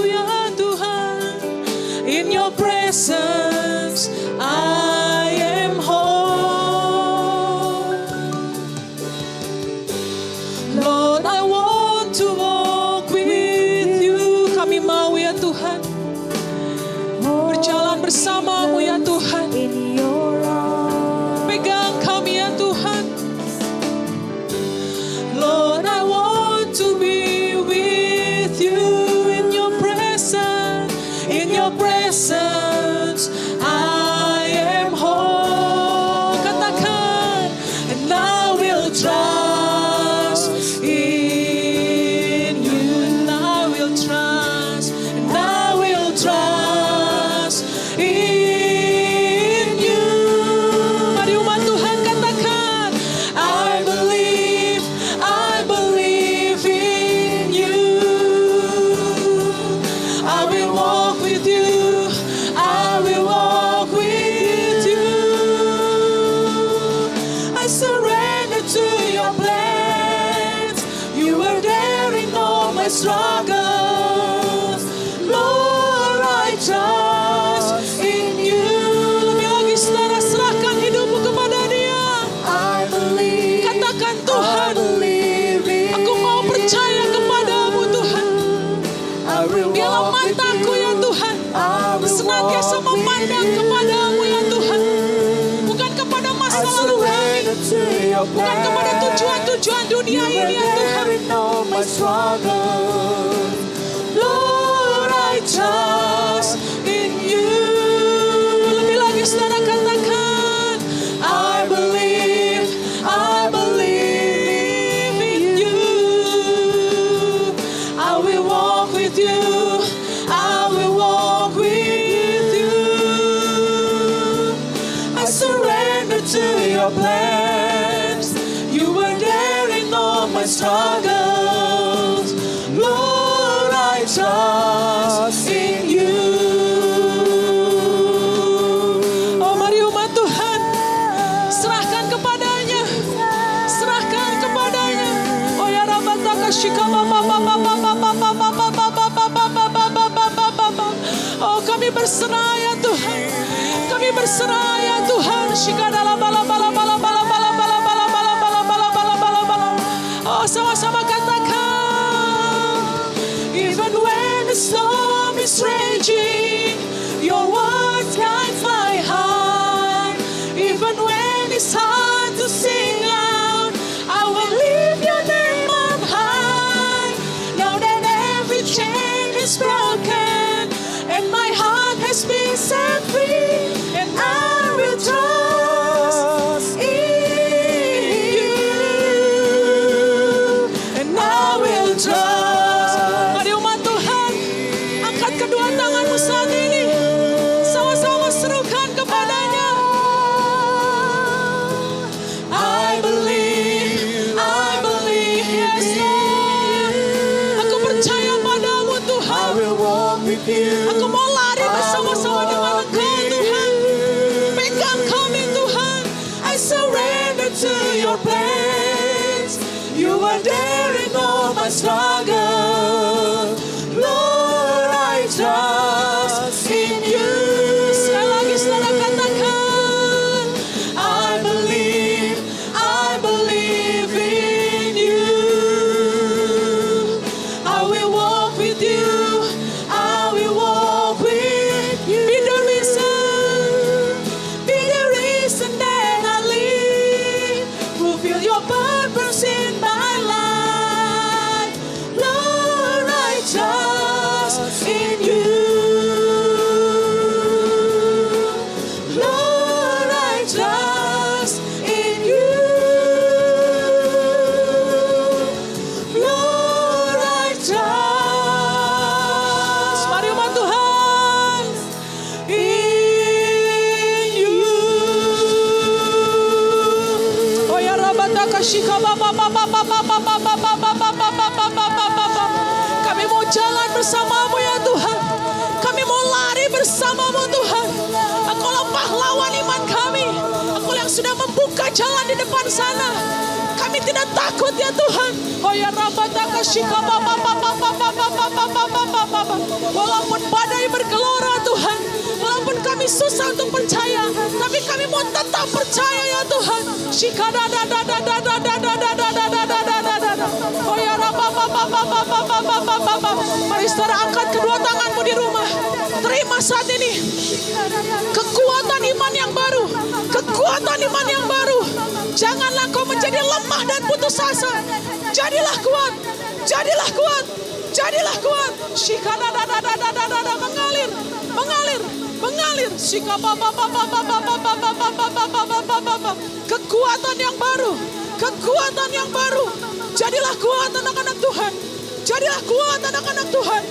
ya Tuhan. In your presence, I am home. Lord, I want to walk with you. Kami mau ya Tuhan berjalan bersamamu ya Tuhan. Pegang kami ya Tuhan. Lord, I want to be with you in your presence. In your presence, I am whole. Katakan, and I will trust in you. And I will trust, and I will trust in you. Mari umat Tuhan katakan, I believe in you. I will walk with you. I senantiasa memandang kepadamu ya Tuhan. Bukan kepada masa lalu kami, bukan kepada tujuan-tujuan dunia ini ya Tuhan. Lord, I trust in you. Lebih lagi saudara katakan, I believe in you. I will walk with you. I will walk with you. I surrender to your plans. You were there in all my struggles. Lord, I trust in you. Oh, mari umat Tuhan, serahkan kepadanya. Serahkan kepadanya. Oh ya Rabbaka Shikama. Oh, kami berserah ya Tuhan. Kami berserah ya Tuhan. Shikadala bala bala bala bala bala bala bala bala bala bala bala bala bala. Oh, sama-sama katakan. Even when the storm is raging, your words guide my heart. Even when it's hard to sing out, I will lift your name up high. Now that every chain is broken and my heart has been set free, and I will trust in you, and I will trust. Mari umat Tuhan, angkat kedua tanganmu saat ini, sama-sama serukan kepadanya. I believe, yes Lord. Aku percaya padamu Tuhan. I will walk with you. Aku mau lari bersama-sama dengan Engkau Tuhan. Pegang kami Tuhan. I surrender to your plans. You are there in all my struggle. Lord, I trust in you. Sekali lagi saudara katakan, I believe in you. I will walk with you. I will walk with you. Be the reason that I live. Fulfill your purpose in my life. Lord, I trust in you. Lord, I trust in you. Lord, I trust. Mari umat Tuhan. In you. Oh ya Rabbaka Shikama. Kami mau jalan bersamamu ya Tuhan. Kami mau lari bersamamu Tuhan. Engkaulah pahlawan iman kami. Engkau yang sudah membuka jalan di depan sana. Kami tidak takut ya Tuhan. Oh ya Rabbaka Shikama. Walaupun badai bergelora Tuhan, walaupun kami susah untuk percaya, tapi kami mau tetap percaya ya Tuhan. Oh ya mari saudara angkat kedua tanganmu di rumah. Terima saat ini kekuatan iman yang baru. Kekuatan iman yang baru. Janganlah kau menjadi lemah dan putus asa. Jadilah kuat. Jadilah kuat. Jadilah kuat. Mengalir. Mengalir. Mengalir. Kekuatan yang baru. Kekuatan yang baru. Jadilah kuat anak-anak Tuhan. Jadilah kuat anak-anak Tuhan.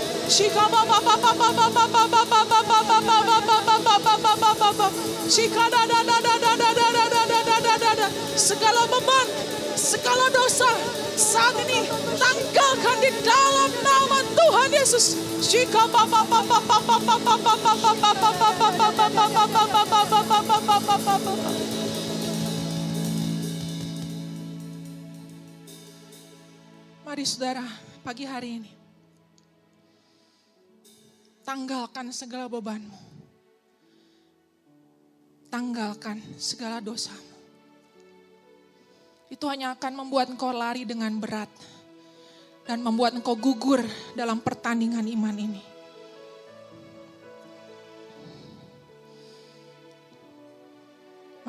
Segala beban, segala dosa saat ini tanggalkan di dalam nama Tuhan Yesus. Mari saudara, pagi hari ini tanggalkan segala bebanmu. Tanggalkan segala dosamu. Itu hanya akan membuat engkau lari dengan berat dan membuat engkau gugur dalam pertandingan iman ini.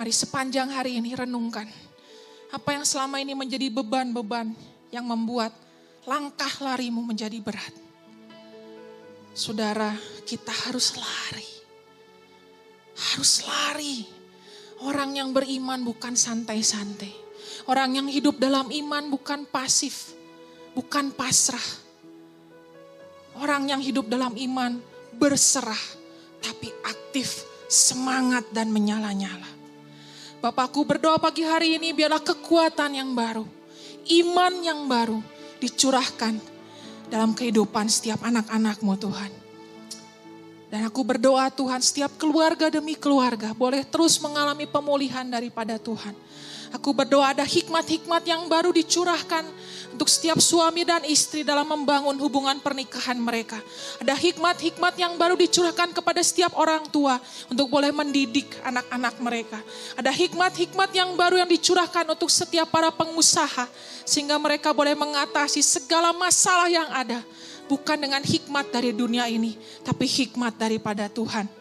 Mari sepanjang hari ini renungkan. Apa yang selama ini menjadi beban-beban yang membuat langkah larimu menjadi berat. Saudara, kita harus lari. Harus lari. Orang yang beriman bukan santai-santai. Orang yang hidup dalam iman bukan pasif. Bukan pasrah. Orang yang hidup dalam iman berserah. Tapi aktif, semangat dan menyala-nyala. Bapakku berdoa pagi hari ini biarlah kekuatan yang baru, iman yang baru dicurahkan dalam kehidupan setiap anak-anak-Mu Tuhan. Dan aku berdoa Tuhan setiap keluarga demi keluarga boleh terus mengalami pemulihan daripada Tuhan. Aku berdoa ada hikmat-hikmat yang baru dicurahkan untuk setiap suami dan istri dalam membangun hubungan pernikahan mereka. Ada hikmat-hikmat yang baru dicurahkan kepada setiap orang tua untuk boleh mendidik anak-anak mereka. Ada hikmat-hikmat yang baru yang dicurahkan untuk setiap para pengusaha sehingga mereka boleh mengatasi segala masalah yang ada. Bukan dengan hikmat dari dunia ini, tapi hikmat daripada Tuhan.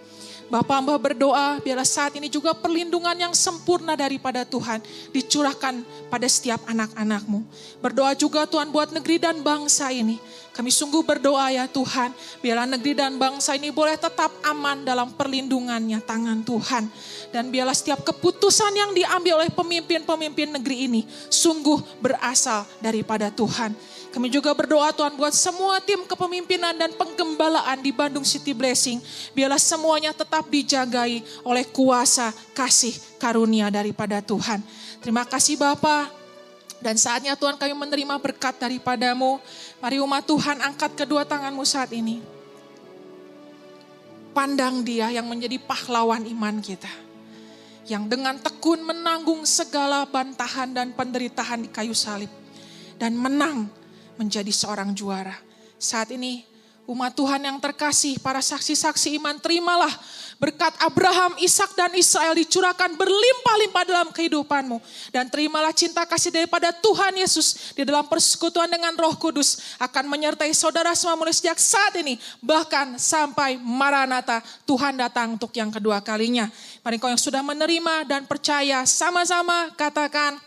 Bapa hamba berdoa biarlah saat ini juga perlindungan yang sempurna daripada Tuhan dicurahkan pada setiap anak-anak-Mu. Berdoa juga Tuhan buat negeri dan bangsa ini. Kami sungguh berdoa ya Tuhan, biarlah negeri dan bangsa ini boleh tetap aman dalam perlindungannya tangan Tuhan. Dan biarlah setiap keputusan yang diambil oleh pemimpin-pemimpin negeri ini sungguh berasal daripada Tuhan. Kami juga berdoa Tuhan buat semua tim kepemimpinan dan penggembalaan di Bandung City Blessing. Biarlah semuanya tetap dijagai oleh kuasa kasih karunia daripada Tuhan. Terima kasih Bapa. Dan saatnya Tuhan kami menerima berkat daripada-Mu. Mari umat Tuhan angkat kedua tangan-Mu saat ini. Pandang Dia yang menjadi pahlawan iman kita. Yang dengan tekun menanggung segala bantahan dan penderitaan di kayu salib. Dan menang menjadi seorang juara. Saat ini umat Tuhan yang terkasih, para saksi-saksi iman, terimalah berkat Abraham, Ishak dan Israel dicurahkan berlimpah-limpah dalam kehidupanmu. Dan terimalah cinta kasih daripada Tuhan Yesus di dalam persekutuan dengan Roh Kudus akan menyertai saudara semua mulai sejak saat ini. Bahkan sampai Maranatha, Tuhan datang untuk yang kedua kalinya. Mari kau yang sudah menerima dan percaya sama-sama katakan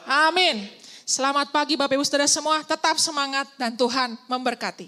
amin. Selamat pagi Bapak Ibu Saudara semua, tetap semangat dan Tuhan memberkati.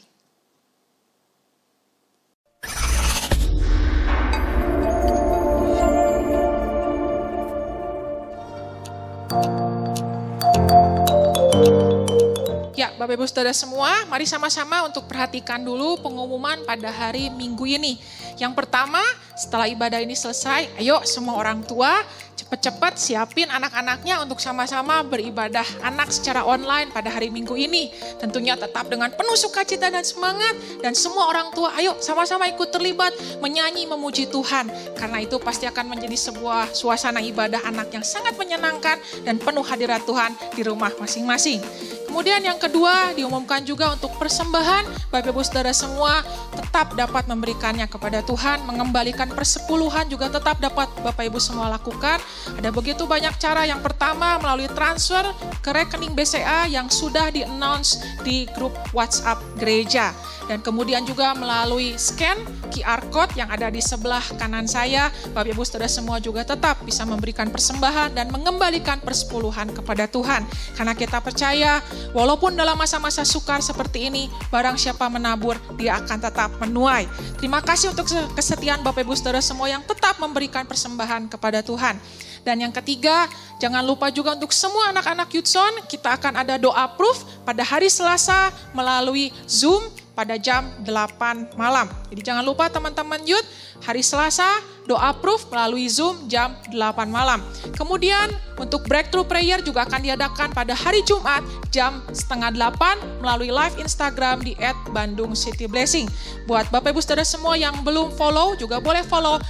Ya Bapak Ibu Saudara semua, mari sama-sama untuk perhatikan dulu pengumuman pada hari Minggu ini. Yang pertama, setelah ibadah ini selesai, ayo semua orang tua cepat-cepat siapin anak-anaknya untuk sama-sama beribadah anak secara online pada hari Minggu ini. Tentunya tetap dengan penuh sukacita dan semangat. Dan semua orang tua ayo sama-sama ikut terlibat menyanyi memuji Tuhan. Karena itu pasti akan menjadi sebuah suasana ibadah anak yang sangat menyenangkan dan penuh hadirat Tuhan di rumah masing-masing. Kemudian yang kedua diumumkan juga untuk persembahan. Bapak Ibu Saudara semua tetap dapat memberikannya kepada Tuhan. Mengembalikan persepuluhan juga tetap dapat Bapak Ibu semua lakukan. Ada begitu banyak cara. Yang pertama melalui transfer ke rekening BCA yang sudah di-announce di grup WhatsApp gereja. Dan kemudian juga melalui scan QR Code yang ada di sebelah kanan saya. Bapak Ibu Saudara semua juga tetap bisa memberikan persembahan dan mengembalikan persepuluhan kepada Tuhan. Karena kita percaya walaupun dalam masa-masa sukar seperti ini, barang siapa menabur, dia akan tetap menuai. Terima kasih untuk kesetiaan Bapak Ibu Saudara semua yang tetap memberikan persembahan kepada Tuhan. Dan yang ketiga, jangan lupa juga untuk semua anak-anak Youthzone, kita akan ada doa proof pada hari Selasa melalui Zoom pada jam 8 malam. Jadi jangan lupa teman-teman Youth, hari Selasa doa proof melalui Zoom jam 8 malam. Kemudian untuk breakthrough prayer juga akan diadakan pada hari Jumat jam 7:30 melalui live Instagram di @BandungCityBlessing. Buat Bapak Ibu Saudara semua yang belum follow juga boleh follow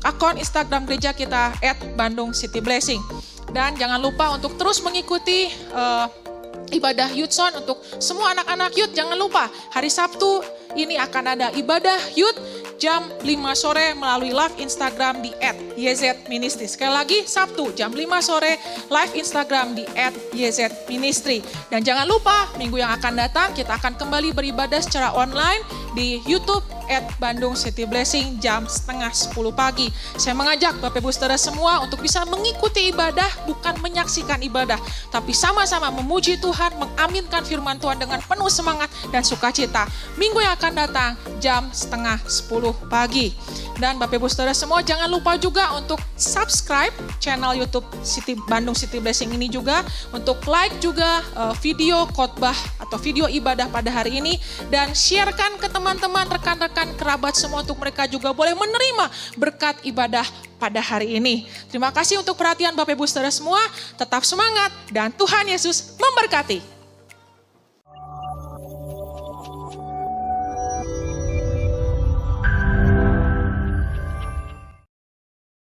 akun Instagram gereja kita @BandungCityBlessing. Dan jangan lupa untuk terus mengikuti ibadah Youthzone untuk semua anak-anak Youth. Jangan lupa hari Sabtu ini akan ada ibadah Youth jam 5 sore melalui live Instagram di @YZ-Ministry. Sekali lagi Sabtu jam 5 sore live Instagram di @YZ-Ministry. Dan jangan lupa minggu yang akan datang kita akan kembali beribadah secara online di YouTube Bandung City Blessing jam 9:30 pagi. Saya mengajak Bapak Ibu Saudara semua untuk bisa mengikuti ibadah, bukan menyaksikan ibadah, tapi sama-sama memuji Tuhan, mengaminkan firman Tuhan dengan penuh semangat dan sukacita. Minggu yang akan datang jam 9:30 pagi. Dan Bapak Ibu Saudara semua jangan lupa juga untuk subscribe channel YouTube Bandung City Blessing ini juga, untuk like juga video khotbah atau video ibadah pada hari ini, dan sharekan ke teman-teman, rekan-rekan, kerabat semua untuk mereka juga boleh menerima berkat ibadah pada hari ini. Terima kasih untuk perhatian Bapak Ibu Saudara semua, tetap semangat dan Tuhan Yesus memberkati.